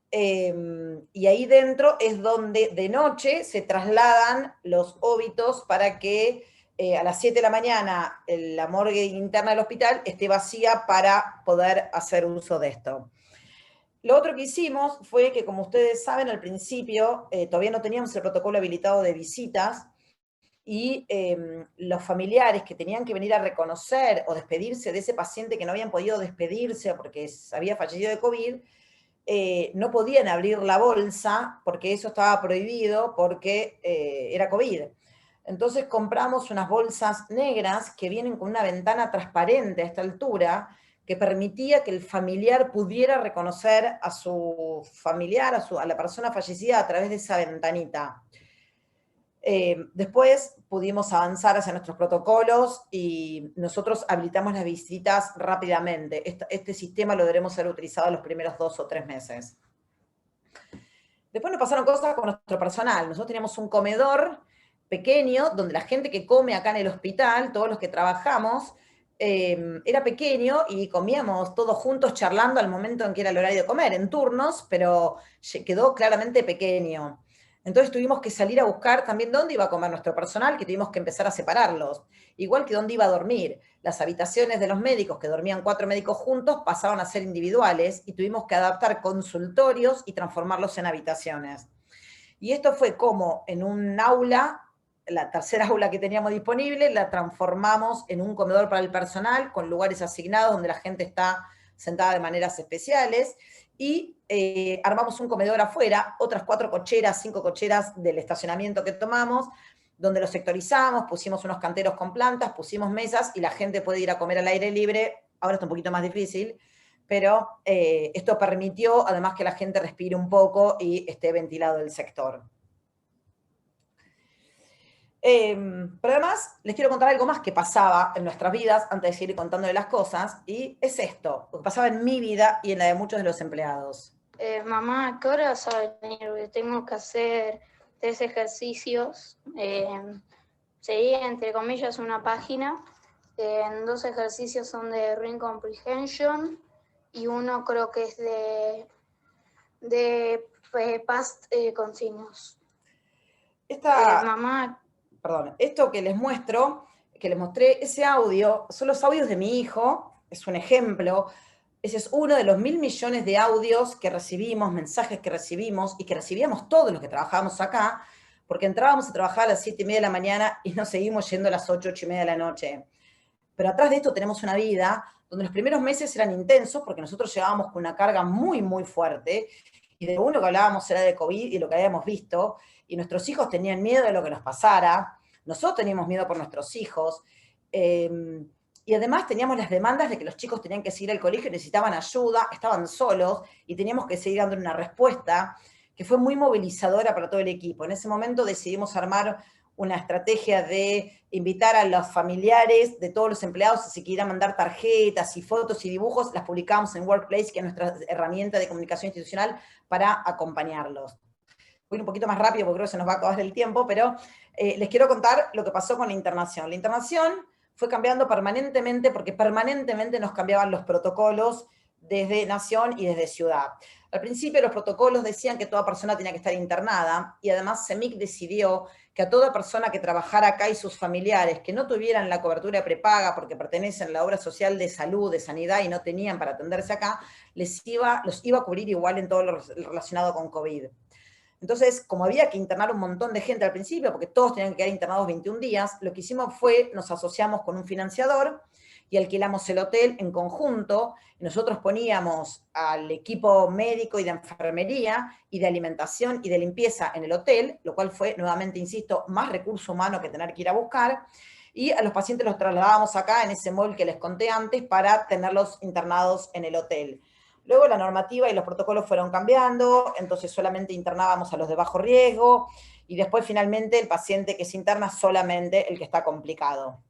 B: y ahí dentro es donde de noche se trasladan los óbitos para que a las 7 de la mañana la morgue interna del hospital esté vacía para poder hacer uso de esto. Lo otro que hicimos fue que, como ustedes saben, al principio todavía no teníamos el protocolo habilitado de visitas, y los familiares que tenían que venir a reconocer o despedirse de ese paciente que no habían podido despedirse porque había fallecido de COVID, no podían abrir la bolsa porque eso estaba prohibido porque era COVID. Entonces compramos unas bolsas negras que vienen con una ventana transparente a esta altura, que permitía que el familiar pudiera reconocer a su familiar, a la persona fallecida a través de esa ventanita. Después pudimos avanzar hacia nuestros protocolos y nosotros habilitamos las visitas rápidamente. Este sistema lo deberemos haber utilizado en los primeros 2 o 3 meses. Después nos pasaron cosas con nuestro personal. Nosotros teníamos un comedor pequeño donde la gente que come acá en el hospital, todos los que trabajamos, era pequeño y comíamos todos juntos charlando al momento en que era el horario de comer, en turnos, pero quedó claramente pequeño. Entonces tuvimos que salir a buscar también dónde iba a comer nuestro personal, que tuvimos que empezar a separarlos. Igual que dónde iba a dormir. Las habitaciones de los médicos, que dormían 4 médicos juntos, pasaban a ser individuales y tuvimos que adaptar consultorios y transformarlos en habitaciones. Y esto fue como en un aula, la tercera aula que teníamos disponible, la transformamos en un comedor para el personal, con lugares asignados donde la gente está sentada de maneras especiales, y armamos un comedor afuera, otras 4 cocheras, 5 cocheras del estacionamiento que tomamos, donde lo sectorizamos, pusimos unos canteros con plantas, pusimos mesas, y la gente puede ir a comer al aire libre. Ahora está un poquito más difícil, pero esto permitió además que la gente respire un poco y esté ventilado el sector. Pero además les quiero contar algo más que pasaba en nuestras vidas antes de seguir contándole las cosas, y es esto, lo que pasaba en mi vida y en la de muchos de los empleados.
C: Mamá, ¿a qué hora vas a venir? Porque tengo que hacer 3 ejercicios. Sería, entre comillas, una página. 2 ejercicios son de Ring Comprehension y uno creo que es de Past Continuous. Mamá...
B: Perdón, esto que les muestro, que les mostré, ese audio, son los audios de mi hijo, es un ejemplo. Ese es uno de los 1.000 millones de audios que recibimos, mensajes que recibimos y que recibíamos todos los que trabajábamos acá, porque entrábamos a trabajar a las 7:30 de la mañana y nos seguimos yendo a las 8, 8:30 de la noche. Pero atrás de esto tenemos una vida donde los primeros meses eran intensos porque nosotros llegábamos con una carga muy, muy fuerte, y de uno que hablábamos era de COVID y lo que habíamos visto, y nuestros hijos tenían miedo de lo que nos pasara, nosotros teníamos miedo por nuestros hijos, y además teníamos las demandas de que los chicos tenían que seguir al colegio, necesitaban ayuda, estaban solos, y teníamos que seguir dando una respuesta que fue muy movilizadora para todo el equipo. En ese momento decidimos armar una estrategia de invitar a los familiares de todos los empleados, si quieran mandar tarjetas y fotos y dibujos, las publicamos en Workplace, que es nuestra herramienta de comunicación institucional, para acompañarlos. Voy un poquito más rápido porque creo que se nos va a acabar el tiempo, pero les quiero contar lo que pasó con la internación. La internación fue cambiando permanentemente porque permanentemente nos cambiaban los protocolos desde nación y desde ciudad. Al principio los protocolos decían que toda persona tenía que estar internada, y además CEMIC decidió que a toda persona que trabajara acá y sus familiares que no tuvieran la cobertura prepaga porque pertenecen a la obra social de salud, de sanidad, y no tenían para atenderse acá, los iba a cubrir igual en todo lo relacionado con COVID. Entonces, como había que internar un montón de gente al principio, porque todos tenían que quedar internados 21 días, lo que hicimos fue, nos asociamos con un financiador y alquilamos el hotel en conjunto. Nosotros poníamos al equipo médico y de enfermería y de alimentación y de limpieza en el hotel, lo cual fue, nuevamente insisto, más recurso humano que tener que ir a buscar, y a los pacientes los trasladábamos acá en ese mall que les conté antes para tenerlos internados en el hotel. Luego la normativa y los protocolos fueron cambiando, entonces solamente internábamos a los de bajo riesgo, y después finalmente el paciente que se interna solamente el que está complicado.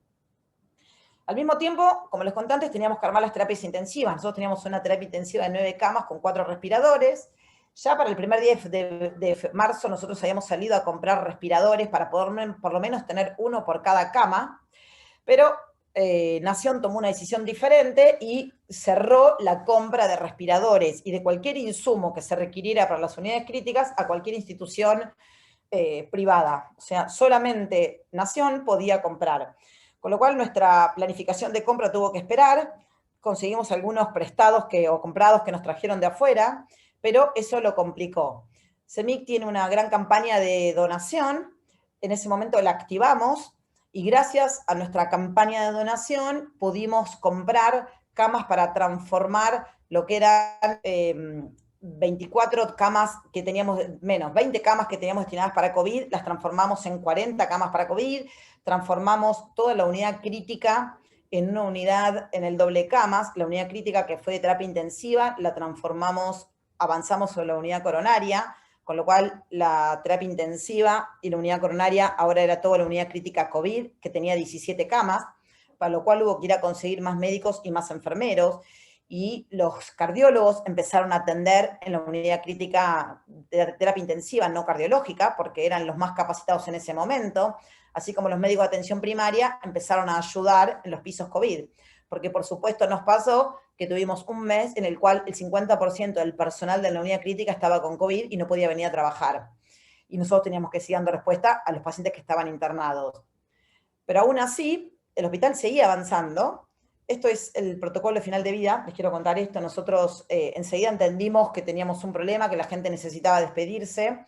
B: Al mismo tiempo, como les conté antes, teníamos que armar las terapias intensivas. Nosotros teníamos una terapia intensiva de 9 camas con 4 respiradores. Ya para el primer día de marzo nosotros habíamos salido a comprar respiradores para poder por lo menos tener uno por cada cama, pero Nación tomó una decisión diferente y cerró la compra de respiradores y de cualquier insumo que se requiriera para las unidades críticas a cualquier institución privada. O sea, solamente Nación podía comprar. Con lo cual nuestra planificación de compra tuvo que esperar. Conseguimos algunos prestados o comprados que nos trajeron de afuera, pero eso lo complicó. CEMIC tiene una gran campaña de donación. En ese momento la activamos, y gracias a nuestra campaña de donación pudimos comprar camas para transformar lo que eran 24 camas que teníamos, menos 20 camas que teníamos destinadas para COVID, las transformamos en 40 camas para COVID, transformamos toda la unidad crítica en una unidad en el doble camas. La unidad crítica, que fue de terapia intensiva, la transformamos, avanzamos sobre la unidad coronaria, con lo cual la terapia intensiva y la unidad coronaria ahora era toda la unidad crítica COVID, que tenía 17 camas, para lo cual hubo que ir a conseguir más médicos y más enfermeros, y los cardiólogos empezaron a atender en la unidad crítica de terapia intensiva, no cardiológica, porque eran los más capacitados en ese momento, así como los médicos de atención primaria empezaron a ayudar en los pisos COVID, porque por supuesto nos pasó que tuvimos un mes en el cual el 50% del personal de la unidad crítica estaba con COVID y no podía venir a trabajar. Y nosotros teníamos que seguir dando respuesta a los pacientes que estaban internados. Pero aún así, el hospital seguía avanzando. Esto es el protocolo de final de vida. Les quiero contar esto. Nosotros enseguida entendimos que teníamos un problema, que la gente necesitaba despedirse.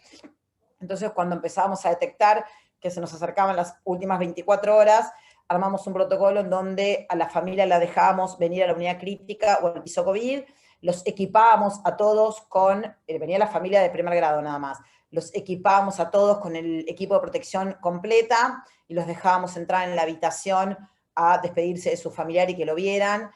B: Entonces, cuando empezábamos a detectar que se nos acercaban las últimas 24 horas, armamos un protocolo en donde a la familia la dejábamos venir a la unidad crítica o al piso COVID, los equipábamos a todos con, venía la familia de primer grado nada más, los equipábamos a todos con el equipo de protección completa y los dejábamos entrar en la habitación a despedirse de su familiar y que lo vieran,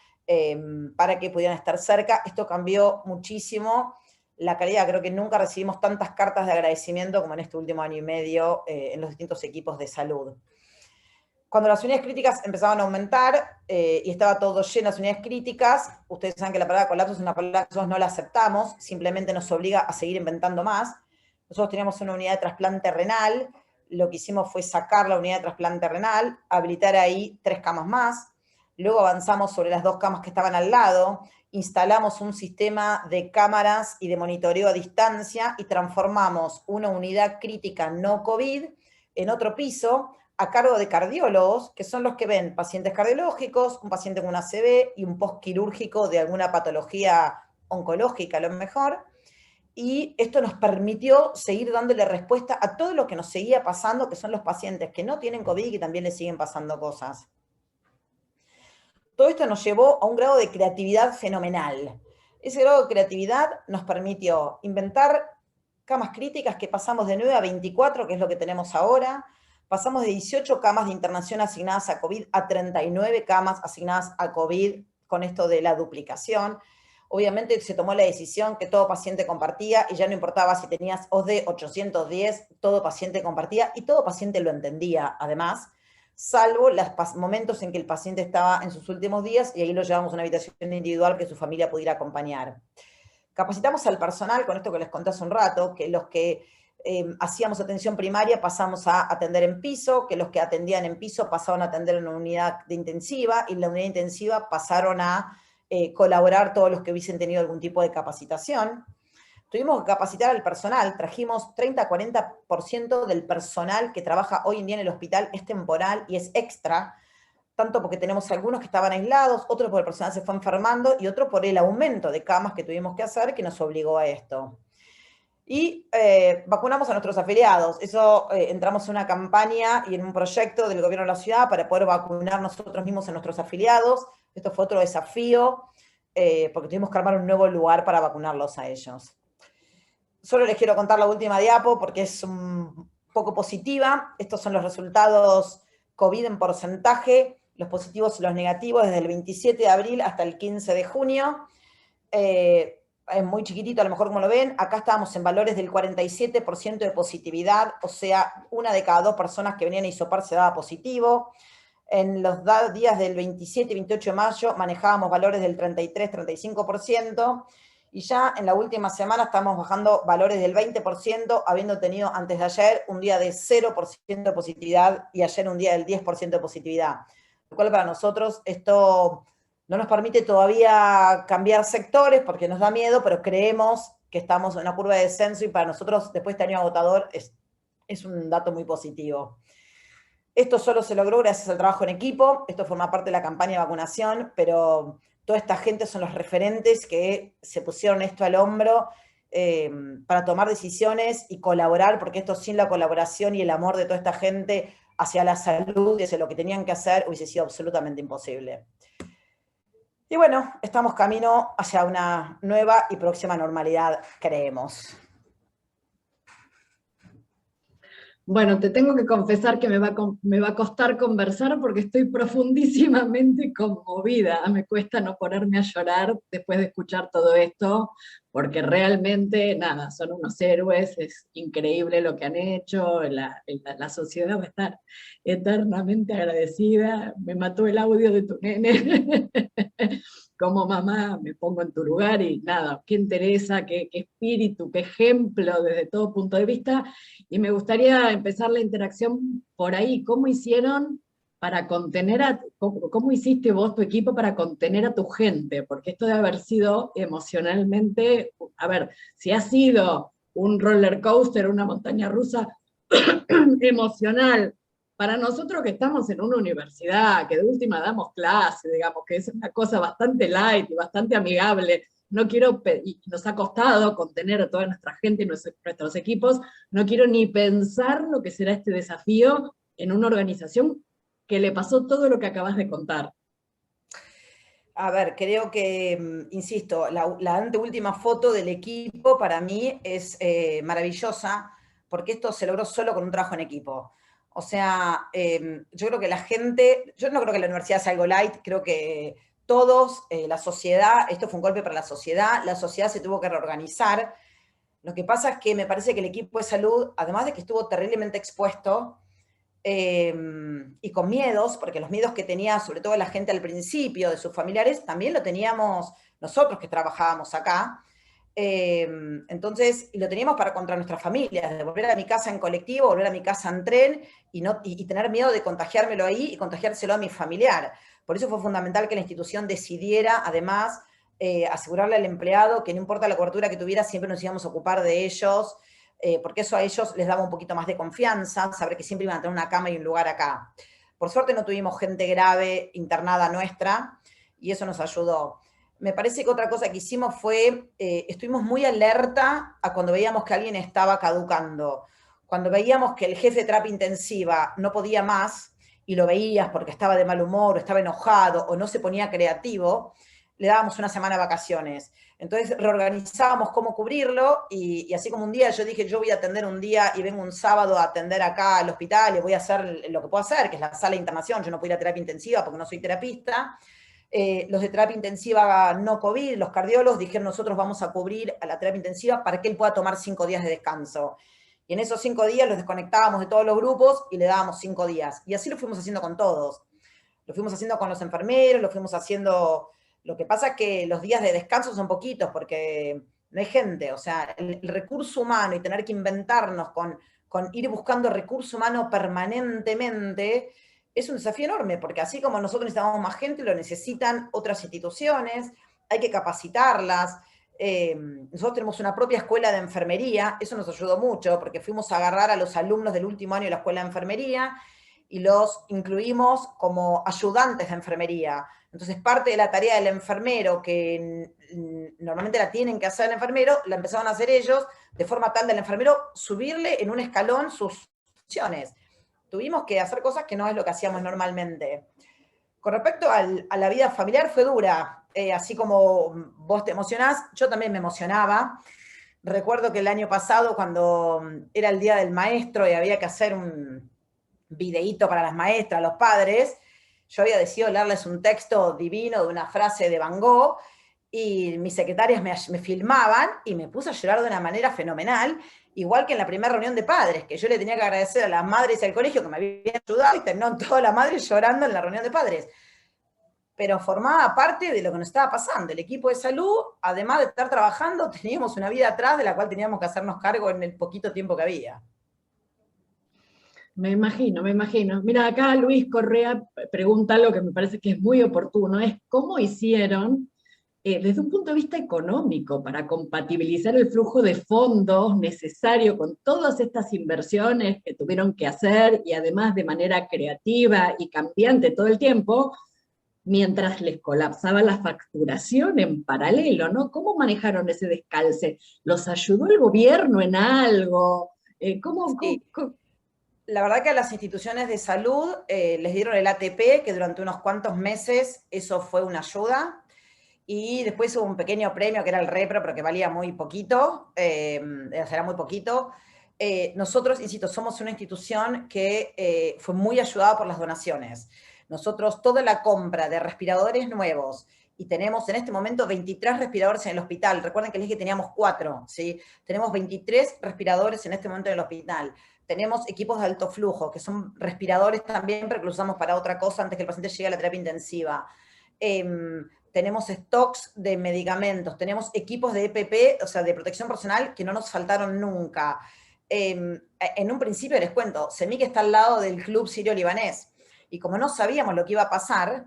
B: para que pudieran estar cerca. Esto cambió muchísimo la calidad. Creo que nunca recibimos tantas cartas de agradecimiento como en este último año y medio en los distintos equipos de salud. Cuando las unidades críticas empezaban a aumentar y estaba todo lleno de las unidades críticas, ustedes saben que la palabra colapso es una palabra que nosotros no la aceptamos, simplemente nos obliga a seguir inventando más. Nosotros teníamos una unidad de trasplante renal, lo que hicimos fue sacar la unidad de trasplante renal, habilitar ahí 3 camas más, luego avanzamos sobre las 2 camas que estaban al lado, instalamos un sistema de cámaras y de monitoreo a distancia y transformamos una unidad crítica no COVID en otro piso, a cargo de cardiólogos, que son los que ven pacientes cardiológicos, un paciente con una ACV y un postquirúrgico de alguna patología oncológica a lo mejor, y esto nos permitió seguir dándole respuesta a todo lo que nos seguía pasando, que son los pacientes que no tienen COVID y que también les siguen pasando cosas. Todo esto nos llevó a un grado de creatividad fenomenal. Ese grado de creatividad nos permitió inventar camas críticas que pasamos de 9 a 24, que es lo que tenemos ahora. Pasamos de 18 camas de internación asignadas a COVID a 39 camas asignadas a COVID con esto de la duplicación. Obviamente se tomó la decisión que todo paciente compartía y ya no importaba si tenías OSDE 810, todo paciente compartía y todo paciente lo entendía además, salvo los momentos en que el paciente estaba en sus últimos días y ahí lo llevamos a una habitación individual que su familia pudiera acompañar. Capacitamos al personal con esto que les conté hace un rato, que los que hacíamos atención primaria pasamos a atender en piso, que los que atendían en piso pasaron a atender en una unidad de intensiva y en la unidad intensiva pasaron a colaborar todos los que hubiesen tenido algún tipo de capacitación. Tuvimos que capacitar al personal, trajimos 30-40% del personal que trabaja hoy en día en el hospital, es temporal y es extra, tanto porque tenemos algunos que estaban aislados, otros porque el personal se fue enfermando y otro por el aumento de camas que tuvimos que hacer que nos obligó a esto. Y vacunamos a nuestros afiliados. Eso entramos en una campaña y en un proyecto del gobierno de la ciudad para poder vacunar nosotros mismos a nuestros afiliados. Esto fue otro desafío, porque tuvimos que armar un nuevo lugar para vacunarlos a ellos. Solo les quiero contar la última diapo porque es un poco positiva. Estos son los resultados COVID en porcentaje, los positivos y los negativos desde el 27 de abril hasta el 15 de junio. Es muy chiquitito, a lo mejor como lo ven, acá estábamos en valores del 47% de positividad, o sea, 1 de cada 2 personas que venían a hisopar se daba positivo. En los días del 27 y 28 de mayo manejábamos valores del 33-35%, y ya en la última semana estamos bajando valores del 20%, habiendo tenido antes de ayer un día de 0% de positividad y ayer un día del 10% de positividad. Lo cual para nosotros esto no nos permite todavía cambiar sectores porque nos da miedo, pero creemos que estamos en una curva de descenso y para nosotros, después de este año agotador, es un dato muy positivo. Esto solo se logró gracias al trabajo en equipo, esto forma parte de la campaña de vacunación, pero toda esta gente son los referentes que se pusieron esto al hombro para tomar decisiones y colaborar, porque esto sin la colaboración y el amor de toda esta gente hacia la salud y hacia lo que tenían que hacer hubiese sido absolutamente imposible. Y bueno, estamos camino hacia una nueva y próxima normalidad, creemos.
A: Bueno, te tengo que confesar que me va a costar conversar porque estoy profundísimamente conmovida. Me cuesta no ponerme a llorar después de escuchar todo esto, porque realmente, nada, son unos héroes, es increíble lo que han hecho, la sociedad va a estar eternamente agradecida. Me mató el audio de tu nene. Como mamá me pongo en tu lugar y nada, qué interesa, qué espíritu, qué ejemplo desde todo punto de vista. Y me gustaría empezar la interacción por ahí. ¿Cómo hicieron para contener cómo hiciste vos, tu equipo, para contener a tu gente? Porque esto debe haber sido emocionalmente, a ver, si ha sido un roller coaster, una montaña rusa emocional, para nosotros que estamos en una universidad, que de última damos clase, digamos, que es una cosa bastante light y bastante amigable, no quiero, y nos ha costado contener a toda nuestra gente y nuestros equipos, no quiero ni pensar lo que será este desafío en una organización que le pasó todo lo que acabas de contar.
B: A ver, creo que, insisto, la anteúltima foto del equipo para mí es maravillosa, porque esto se logró solo con un trabajo en equipo. O sea, yo creo que la gente, yo no creo que la universidad sea algo light, creo que todos, la sociedad, esto fue un golpe para la sociedad se tuvo que reorganizar. Lo que pasa es que me parece que el equipo de salud, además de que estuvo terriblemente expuesto, y con miedos, porque los miedos que tenía sobre todo la gente al principio de sus familiares, también lo teníamos nosotros que trabajábamos acá. Entonces, y lo teníamos para contra nuestras familias, de volver a mi casa en colectivo, volver a mi casa en tren y tener miedo de contagiármelo ahí y contagiárselo a mi familiar. Por eso fue fundamental que la institución decidiera, además, asegurarle al empleado que no importa la cobertura que tuviera, siempre nos íbamos a ocupar de ellos, porque eso a ellos les daba un poquito más de confianza, saber que siempre iban a tener una cama y un lugar acá. Por suerte no tuvimos gente grave internada nuestra, y eso nos ayudó. Me parece que otra cosa que hicimos fue, estuvimos muy alerta a cuando veíamos que alguien estaba caducando. Cuando veíamos que el jefe de terapia intensiva no podía más, y lo veías porque estaba de mal humor, o estaba enojado, o no se ponía creativo, le dábamos una semana de vacaciones. Entonces reorganizábamos cómo cubrirlo y así como un día yo dije, yo voy a atender un día y vengo un sábado a atender acá al hospital y voy a hacer lo que puedo hacer, que es la sala de internación, yo no puedo ir a terapia intensiva porque no soy terapista. Los de terapia intensiva no COVID, los cardiólogos dijeron nosotros vamos a cubrir a la terapia intensiva para que él pueda tomar 5 días de descanso. Y en esos 5 días los desconectábamos de todos los grupos y le dábamos 5 días. Y así lo fuimos haciendo con todos. Lo fuimos haciendo con los enfermeros, lo fuimos haciendo. Lo que pasa es que los días de descanso son poquitos porque no hay gente. O sea, el recurso humano y tener que inventarnos con ir buscando recurso humano permanentemente es un desafío enorme, porque así como nosotros necesitamos más gente, lo necesitan otras instituciones, hay que capacitarlas. Nosotros tenemos una propia escuela de enfermería, eso nos ayudó mucho, porque fuimos a agarrar a los alumnos del último año de la escuela de enfermería y los incluimos como ayudantes de enfermería. Entonces, parte de la tarea del enfermero, que normalmente la tienen que hacer el enfermero, la empezaron a hacer ellos, de forma tal del enfermero subirle en un escalón sus funciones. Tuvimos que hacer cosas que no es lo que hacíamos normalmente. Con respecto a la vida familiar, fue dura. Así como vos te emocionás, yo también me emocionaba. Recuerdo que el año pasado, cuando era el Día del Maestro y había que hacer un videíto para las maestras, los padres, yo había decidido leerles un texto divino de una frase de Van Gogh, y mis secretarias me filmaban y me puse a llorar de una manera fenomenal, igual que en la primera reunión de padres, que yo le tenía que agradecer a las madres y al colegio que me habían ayudado y terminaron todas las madres llorando en la reunión de padres. Pero formaba parte de lo que nos estaba pasando. El equipo de salud, además de estar trabajando, teníamos una vida atrás de la cual teníamos que hacernos cargo en el poquito tiempo que había.
A: Me imagino, me imagino. Mira, acá Luis Correa pregunta algo que me parece que es muy oportuno, es cómo hicieron desde un punto de vista económico para compatibilizar el flujo de fondos necesario con todas estas inversiones que tuvieron que hacer y además de manera creativa y cambiante todo el tiempo, mientras les colapsaba la facturación en paralelo, ¿no? ¿Cómo manejaron ese descalce? ¿Los ayudó el gobierno en algo?
B: Sí. La verdad que a las instituciones de salud les dieron el ATP, que durante unos cuantos meses eso fue una ayuda, y después hubo un pequeño premio que era el repro, pero que valía muy poquito, era muy poquito. nosotros, insisto, somos una institución que fue muy ayudada por las donaciones. Nosotros, toda la compra de respiradores nuevos, y tenemos en este momento 23 respiradores en el hospital. Recuerden que les dije que teníamos 4, ¿sí? Tenemos 23 respiradores en este momento en el hospital. Tenemos equipos de alto flujo, que son respiradores también, pero que los usamos para otra cosa antes que el paciente llegue a la terapia intensiva. Tenemos stocks de medicamentos, tenemos equipos de EPP, o sea, de protección personal, que no nos faltaron nunca. En un principio les cuento, CEMIC está al lado del club sirio-libanés, y como no sabíamos lo que iba a pasar,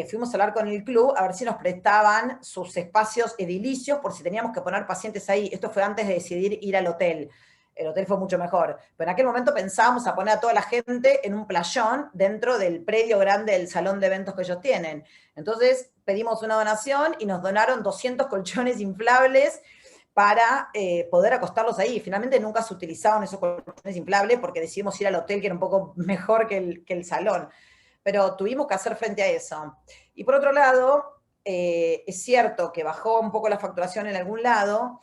B: fuimos a hablar con el club a ver si nos prestaban sus espacios edilicios por si teníamos que poner pacientes ahí. Esto fue antes de decidir ir al hotel. El hotel fue mucho mejor. Pero en aquel momento pensábamos a poner a toda la gente en un playón dentro del predio grande del salón de eventos que ellos tienen. Entonces pedimos una donación y nos donaron 200 colchones inflables para poder acostarlos ahí. Finalmente nunca se utilizaron esos colchones inflables porque decidimos ir al hotel, que era un poco mejor que el salón. Pero tuvimos que hacer frente a eso. Y por otro lado, es cierto que bajó un poco la facturación en algún lado.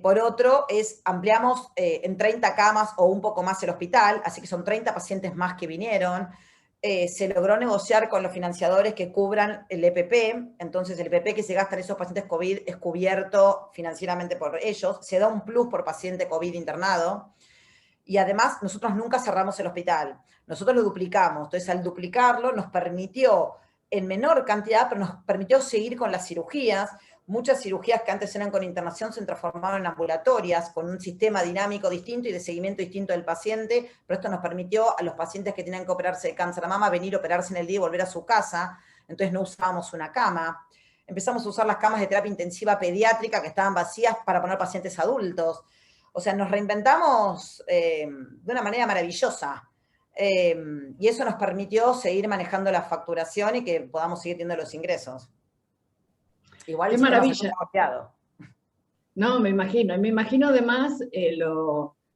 B: Por otro, ampliamos en 30 camas o un poco más el hospital, así que son 30 pacientes más que vinieron. Se logró negociar con los financiadores que cubran el EPP, entonces el EPP que se gasta en esos pacientes COVID es cubierto financieramente por ellos, se da un plus por paciente COVID internado, y además nosotros nunca cerramos el hospital, nosotros lo duplicamos, entonces al duplicarlo nos permitió, en menor cantidad, pero nos permitió seguir con las cirugías. Muchas cirugías que antes eran con internación se transformaron en ambulatorias, con un sistema dinámico distinto y de seguimiento distinto del paciente, pero esto nos permitió a los pacientes que tenían que operarse de cáncer de mama venir a operarse en el día y volver a su casa, entonces no usábamos una cama. Empezamos a usar las camas de terapia intensiva pediátrica que estaban vacías para poner pacientes adultos. O sea, nos reinventamos de una manera maravillosa. Y eso nos permitió seguir manejando la facturación y que podamos seguir teniendo los ingresos. Igual
A: ¡qué
B: el sistema
A: maravilla!
B: se ha cambiado.
A: No, me imagino además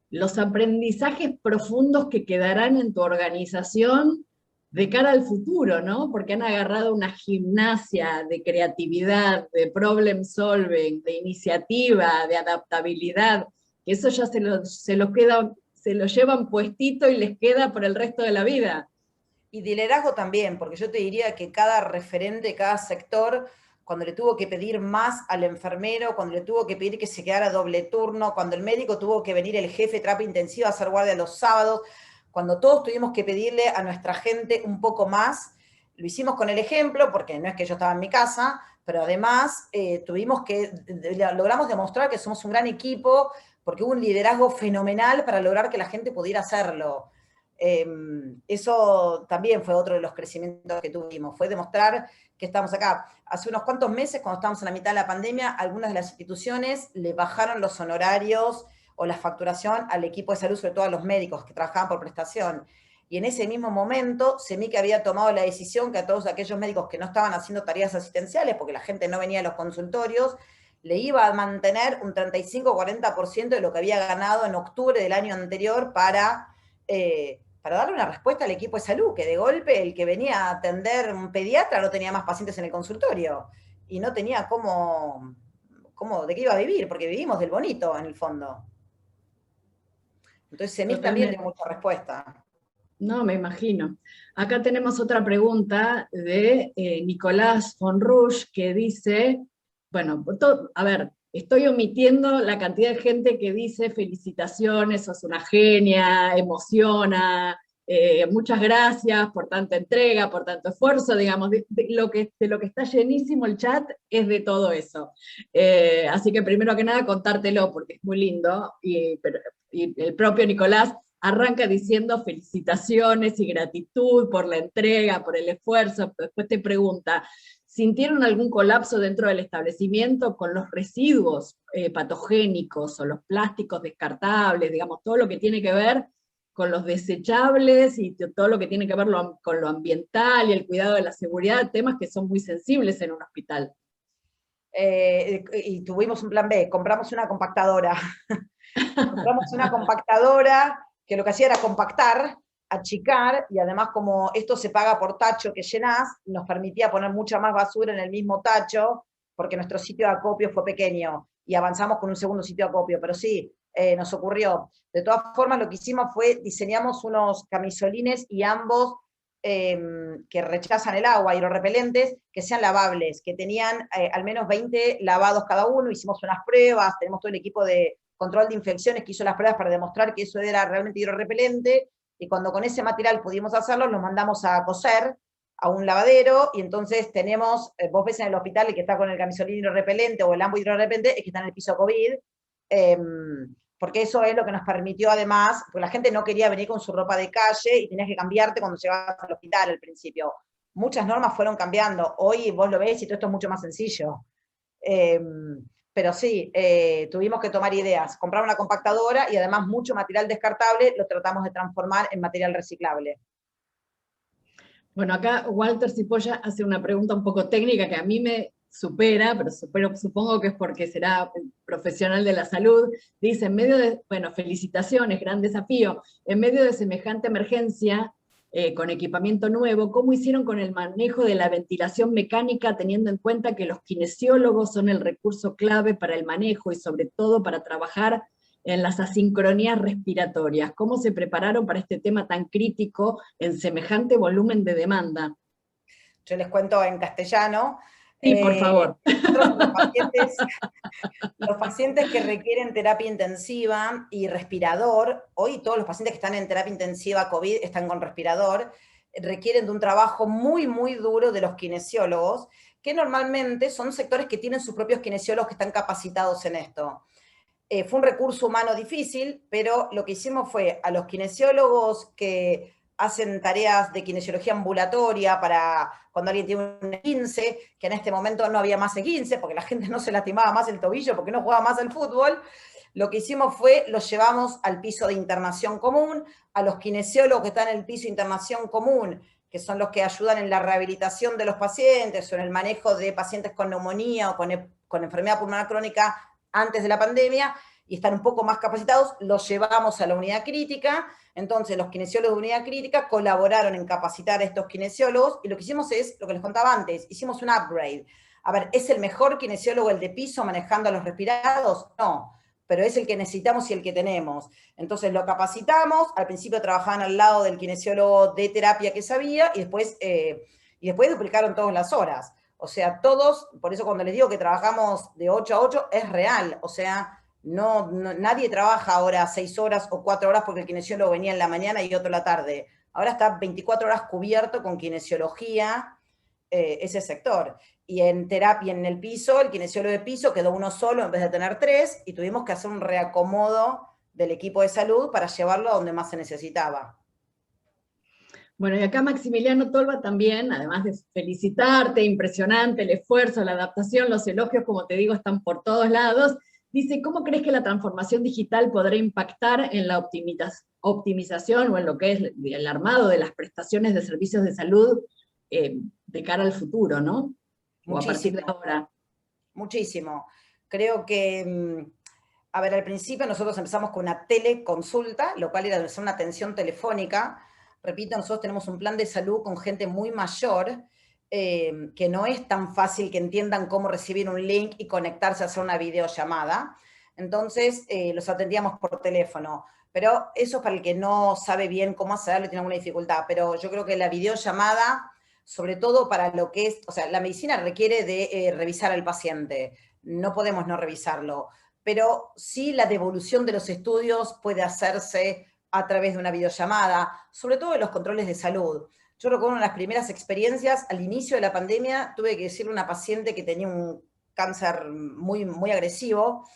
A: los aprendizajes profundos que quedarán en tu organización de cara al futuro, ¿no? Porque han agarrado una gimnasia de creatividad, de problem solving, de iniciativa, de adaptabilidad, que eso ya se lo llevan puestito y les queda por el resto de la vida.
B: Y de liderazgo también, porque yo te diría que cada referente, cada sector, cuando le tuvo que pedir más al enfermero, cuando le tuvo que pedir que se quedara doble turno, cuando el médico tuvo que venir el jefe de terapia intensiva a hacer guardia los sábados, cuando todos tuvimos que pedirle a nuestra gente un poco más, lo hicimos con el ejemplo, porque no es que yo estaba en mi casa, pero además logramos demostrar que somos un gran equipo, porque hubo un liderazgo fenomenal para lograr que la gente pudiera hacerlo. Eso también fue otro de los crecimientos que tuvimos, fue demostrar que estamos acá. Hace unos cuantos meses, cuando estábamos en la mitad de la pandemia, algunas de las instituciones le bajaron los honorarios o la facturación al equipo de salud, sobre todo a los médicos que trabajaban por prestación. Y en ese mismo momento, CEMIC había tomado la decisión que a todos aquellos médicos que no estaban haciendo tareas asistenciales, porque la gente no venía a los consultorios, le iba a mantener un 35-40% de lo que había ganado en octubre del año anterior para darle una respuesta al equipo de salud, que de golpe el que venía a atender un pediatra no tenía más pacientes en el consultorio, y no tenía de qué iba a vivir, porque vivimos del bonito en el fondo. Entonces CEMIC también tiene mucha respuesta.
A: No, me imagino. Acá tenemos otra pregunta de Nicolás von Rusch, que dice, bueno, a ver, estoy omitiendo la cantidad de gente que dice felicitaciones, sos una genia, emociona, muchas gracias por tanta entrega, por tanto esfuerzo, digamos, de lo que está llenísimo el chat es de todo eso. Así que primero que nada contártelo, porque es muy lindo, y el propio Nicolás arranca diciendo felicitaciones y gratitud por la entrega, por el esfuerzo. Después te pregunta, ¿sintieron algún colapso dentro del establecimiento con los residuos patogénicos o los plásticos descartables, digamos, todo lo que tiene que ver con los desechables y todo lo que tiene que ver con lo ambiental y el cuidado de la seguridad, temas que son muy sensibles en un hospital?
B: Y tuvimos un plan B, compramos una compactadora. Compramos una compactadora que lo que hacía era compactar, achicar, y además como esto se paga por tacho que llenás, nos permitía poner mucha más basura en el mismo tacho, porque nuestro sitio de acopio fue pequeño, y avanzamos con un segundo sitio de acopio, pero sí, nos ocurrió. De todas formas, lo que hicimos fue, diseñamos unos camisolines y ambos que rechazan el agua, hidrorrepelentes, que sean lavables, que tenían al menos 20 lavados cada uno. Hicimos unas pruebas, tenemos todo el equipo de control de infecciones que hizo las pruebas para demostrar que eso era realmente hidrorrepelente, y cuando con ese material pudimos hacerlo, los mandamos a coser a un lavadero, y entonces tenemos, vos ves en el hospital el que está con el camisolín hidrorrepelente o el ambo hidrorrepelente, es que está en el piso COVID, porque eso es lo que nos permitió además, porque la gente no quería venir con su ropa de calle y tenías que cambiarte cuando llegabas al hospital al principio. Muchas normas fueron cambiando, hoy vos lo ves y todo esto es mucho más sencillo. Pero sí, tuvimos que tomar ideas, comprar una compactadora y además mucho material descartable lo tratamos de transformar en material reciclable.
A: Bueno, acá Walter Cipolla hace una pregunta un poco técnica que a mí me supera, pero supongo que es porque será profesional de la salud. Dice, en medio de, bueno, felicitaciones, gran desafío, en medio de semejante emergencia, con equipamiento nuevo, ¿cómo hicieron con el manejo de la ventilación mecánica, teniendo en cuenta que los kinesiólogos son el recurso clave para el manejo y sobre todo para trabajar en las asincronías respiratorias? ¿Cómo se prepararon para este tema tan crítico en semejante volumen de demanda?
B: Yo les cuento en castellano.
A: Sí, por favor.
B: Los pacientes que requieren terapia intensiva y respirador, hoy todos los pacientes que están en terapia intensiva COVID están con respirador, requieren de un trabajo muy, muy duro de los kinesiólogos, que normalmente son sectores que tienen sus propios kinesiólogos que están capacitados en esto. Fue un recurso humano difícil, pero lo que hicimos fue a los kinesiólogos que hacen tareas de kinesiología ambulatoria para cuando alguien tiene un 15, que en este momento no había más 15, porque la gente no se lastimaba más el tobillo, porque no jugaba más al fútbol. Lo que hicimos fue, los llevamos al piso de internación común, a los kinesiólogos que están en el piso de internación común, que son los que ayudan en la rehabilitación de los pacientes o en el manejo de pacientes con neumonía o con enfermedad pulmonar crónica antes de la pandemia, y están un poco más capacitados, los llevamos a la unidad crítica. Entonces los kinesiólogos de unidad crítica colaboraron en capacitar a estos kinesiólogos, y lo que hicimos es, lo que les contaba antes, hicimos un upgrade. A ver, ¿es el mejor kinesiólogo el de piso manejando a los respirados? No, pero es el que necesitamos y el que tenemos. Entonces lo capacitamos, al principio trabajaban al lado del kinesiólogo de terapia que sabía, y después duplicaron todas las horas. O sea, todos, por eso cuando les digo que trabajamos de 8 a 8, es real. O sea, nadie trabaja ahora 6 horas o 4 horas porque el kinesiólogo venía en la mañana y otro en la tarde. Ahora está 24 horas cubierto con kinesiología, ese sector. Y en terapia en el piso, el kinesiólogo de piso quedó uno solo en vez de tener 3, y tuvimos que hacer un reacomodo del equipo de salud para llevarlo a donde más se necesitaba.
A: Bueno, y acá Maximiliano Tolba también, además de felicitarte, impresionante el esfuerzo, la adaptación, los elogios, como te digo, están por todos lados. Dice, ¿cómo crees que la transformación digital podrá impactar en la optimización o en lo que es el armado de las prestaciones de servicios de salud de cara al futuro, ¿no? O a partir de ahora.
B: Muchísimo. Creo que, a ver, al principio nosotros empezamos con una teleconsulta, lo cual era una atención telefónica. Repito, nosotros tenemos un plan de salud con gente muy mayor, que no es tan fácil que entiendan cómo recibir un link y conectarse a hacer una videollamada. Entonces, los atendíamos por teléfono. Pero eso para el que no sabe bien cómo hacerlo y tiene alguna dificultad. Pero yo creo que la videollamada, sobre todo para lo que es, o sea, la medicina requiere de revisar al paciente. No podemos no revisarlo. Pero sí la devolución de los estudios puede hacerse a través de una videollamada, sobre todo en los controles de salud. Yo recuerdo una de las primeras experiencias, al inicio de la pandemia, tuve que decirle a una paciente que tenía un cáncer muy, muy agresivo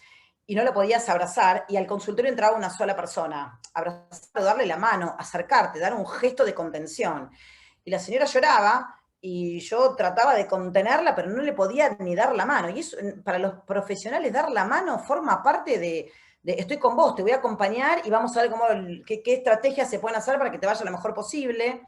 B: y no lo podías abrazar, y al consultorio entraba una sola persona. Abrazarlo, darle la mano, acercarte, dar un gesto de contención. Y la señora lloraba, y yo trataba de contenerla, pero no le podía ni dar la mano. Y eso, para los profesionales, dar la mano forma parte de estoy con vos, te voy a acompañar y vamos a ver qué estrategias se pueden hacer para que te vaya lo mejor posible.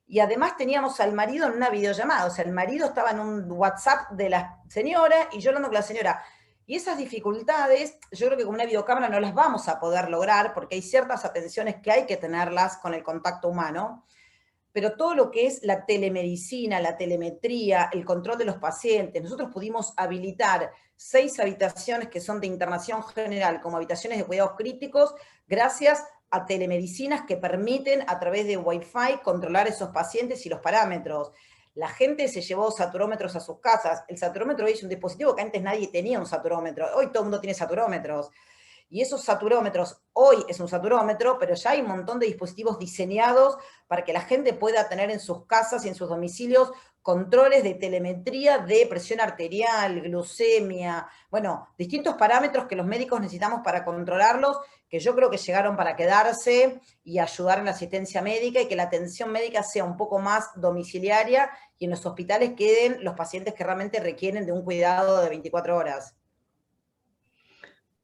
B: Y además teníamos al marido en una videollamada, o sea, el marido estaba en un WhatsApp de la señora y yo hablando con la señora. Y esas dificultades, yo creo que con una videocámara no las vamos a poder lograr, porque hay ciertas atenciones que hay que tenerlas con el contacto humano. pero todo lo que es la telemedicina, la telemetría, el control de los pacientes, nosotros pudimos habilitar 6 habitaciones que son de internación general como habitaciones de cuidados críticos, gracias a telemedicinas que permiten a través de Wi-Fi controlar esos pacientes y los parámetros. La gente se llevó saturómetros a sus casas. El saturómetro hoy es un dispositivo que antes nadie tenía un saturómetro. Hoy todo el mundo tiene saturómetros. Y esos saturómetros, hoy es un saturómetro, pero ya hay un montón de dispositivos diseñados para que la gente pueda tener en sus casas y en sus domicilios controles de telemetría de presión arterial, glucemia, bueno, distintos parámetros que los médicos necesitamos para controlarlos, que yo creo que llegaron para quedarse y ayudar en la asistencia médica y que la atención médica sea un poco más domiciliaria y en los hospitales queden los pacientes que realmente requieren de un cuidado de 24 horas.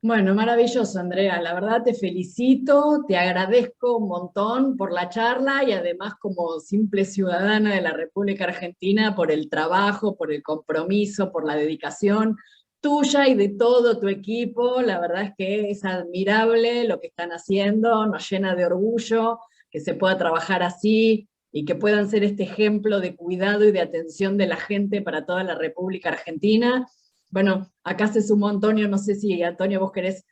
A: Bueno, maravilloso, Andrea. La verdad te felicito, te agradezco un montón por la charla y además como simple ciudadana de la República Argentina por el trabajo, por el compromiso, por la dedicación tuya y de todo tu equipo. La verdad es que es admirable lo que están haciendo, nos llena de orgullo que se pueda trabajar así y que puedan ser este ejemplo de cuidado y de atención de la gente para toda la República Argentina. Bueno, acá se sumó Antonio, no sé si Antonio vos querés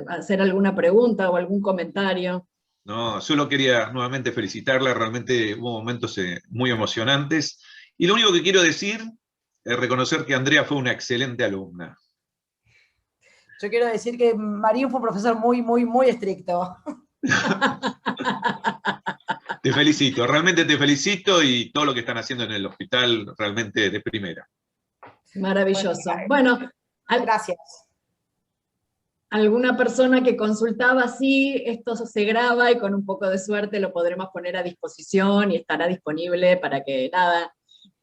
A: hacer alguna pregunta o algún comentario.
D: No, solo quería nuevamente felicitarla, realmente hubo momentos muy emocionantes. Y lo único que quiero decir es reconocer que Andrea fue una excelente alumna.
B: Yo quiero decir que Marín fue un profesor muy, muy, muy estricto.
D: Te felicito, realmente te felicito y todo lo que están haciendo en el hospital realmente de primera.
A: Maravilloso. Bueno,
B: gracias.
A: Alguna persona que consultaba, sí, esto se graba y con un poco de suerte lo podremos poner a disposición y estará disponible para que, nada,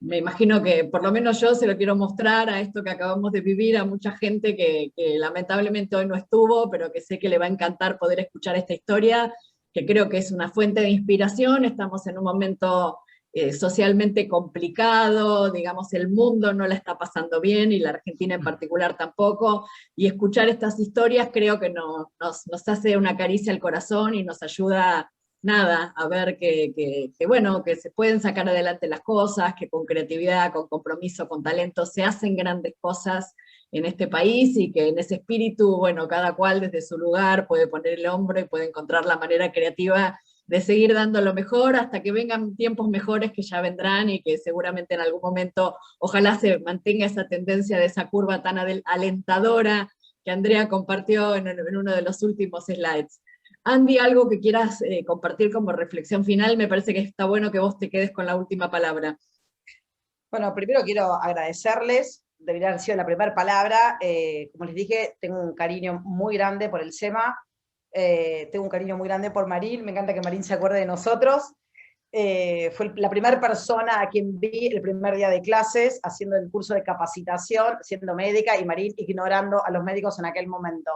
A: me imagino que por lo menos yo se lo quiero mostrar a esto que acabamos de vivir, a mucha gente que lamentablemente hoy no estuvo, pero que sé que le va a encantar poder escuchar esta historia, que creo que es una fuente de inspiración. Estamos en un momento socialmente complicado, digamos, el mundo no la está pasando bien, y la Argentina en particular tampoco, y escuchar estas historias creo que nos hace una caricia al corazón y nos ayuda, nada, a ver bueno, que se pueden sacar adelante las cosas, que con creatividad, con compromiso, con talento, se hacen grandes cosas en este país, y que en ese espíritu, bueno, cada cual desde su lugar puede poner el hombro y puede encontrar la manera creativa de seguir dando lo mejor hasta que vengan tiempos mejores que ya vendrán, y que seguramente en algún momento ojalá se mantenga esa tendencia de esa curva tan alentadora que Andrea compartió en uno de los últimos slides. Andy, ¿algo que quieras compartir como reflexión final? Me parece que está bueno que vos te quedes con la última palabra.
B: Bueno, primero quiero agradecerles, debería haber sido la primera palabra. Como les dije, tengo un cariño muy grande por el SEMA, tengo un cariño muy grande por Marín, me encanta que Marín se acuerde de nosotros. Fue la primera persona a quien vi el primer día de clases, haciendo el curso de capacitación, siendo médica, y Marín ignorando a los médicos en aquel momento.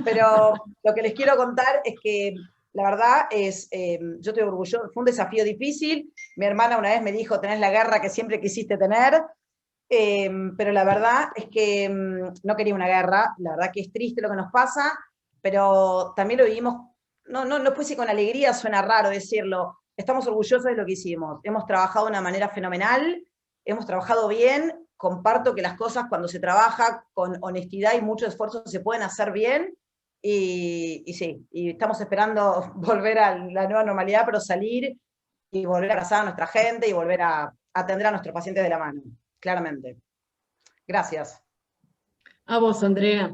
B: Pero lo que les quiero contar es que la verdad es, yo estoy orgulloso, fue un desafío difícil. Mi hermana una vez me dijo: tenés la guerra que siempre quisiste tener, pero la verdad es que no quería una guerra. La verdad que es triste lo que nos pasa, pero también lo vivimos, no puedo decir con alegría, suena raro decirlo, estamos orgullosos de lo que hicimos, hemos trabajado de una manera fenomenal, hemos trabajado bien, comparto que las cosas cuando se trabaja con honestidad y mucho esfuerzo se pueden hacer bien, y sí, y estamos esperando volver a la nueva normalidad, pero salir y volver a abrazar a nuestra gente y volver a atender a nuestros pacientes de la mano, claramente. Gracias.
A: A vos, Andrea.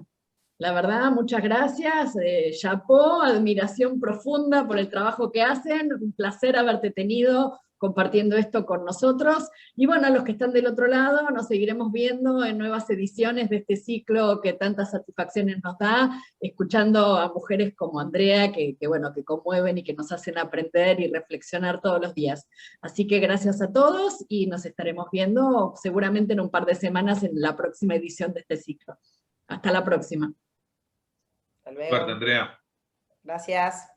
A: La verdad, muchas gracias, chapeau, admiración profunda por el trabajo que hacen, un placer haberte tenido compartiendo esto con nosotros, y bueno, a los que están del otro lado, nos seguiremos viendo en nuevas ediciones de este ciclo que tantas satisfacciones nos da, escuchando a mujeres como Andrea, que bueno, que conmueven y que nos hacen aprender y reflexionar todos los días. Así que gracias a todos, y nos estaremos viendo seguramente en un par de semanas en la próxima edición de este ciclo. Hasta la próxima.
B: Hasta luego.
D: Suerte, Andrea.
B: Gracias.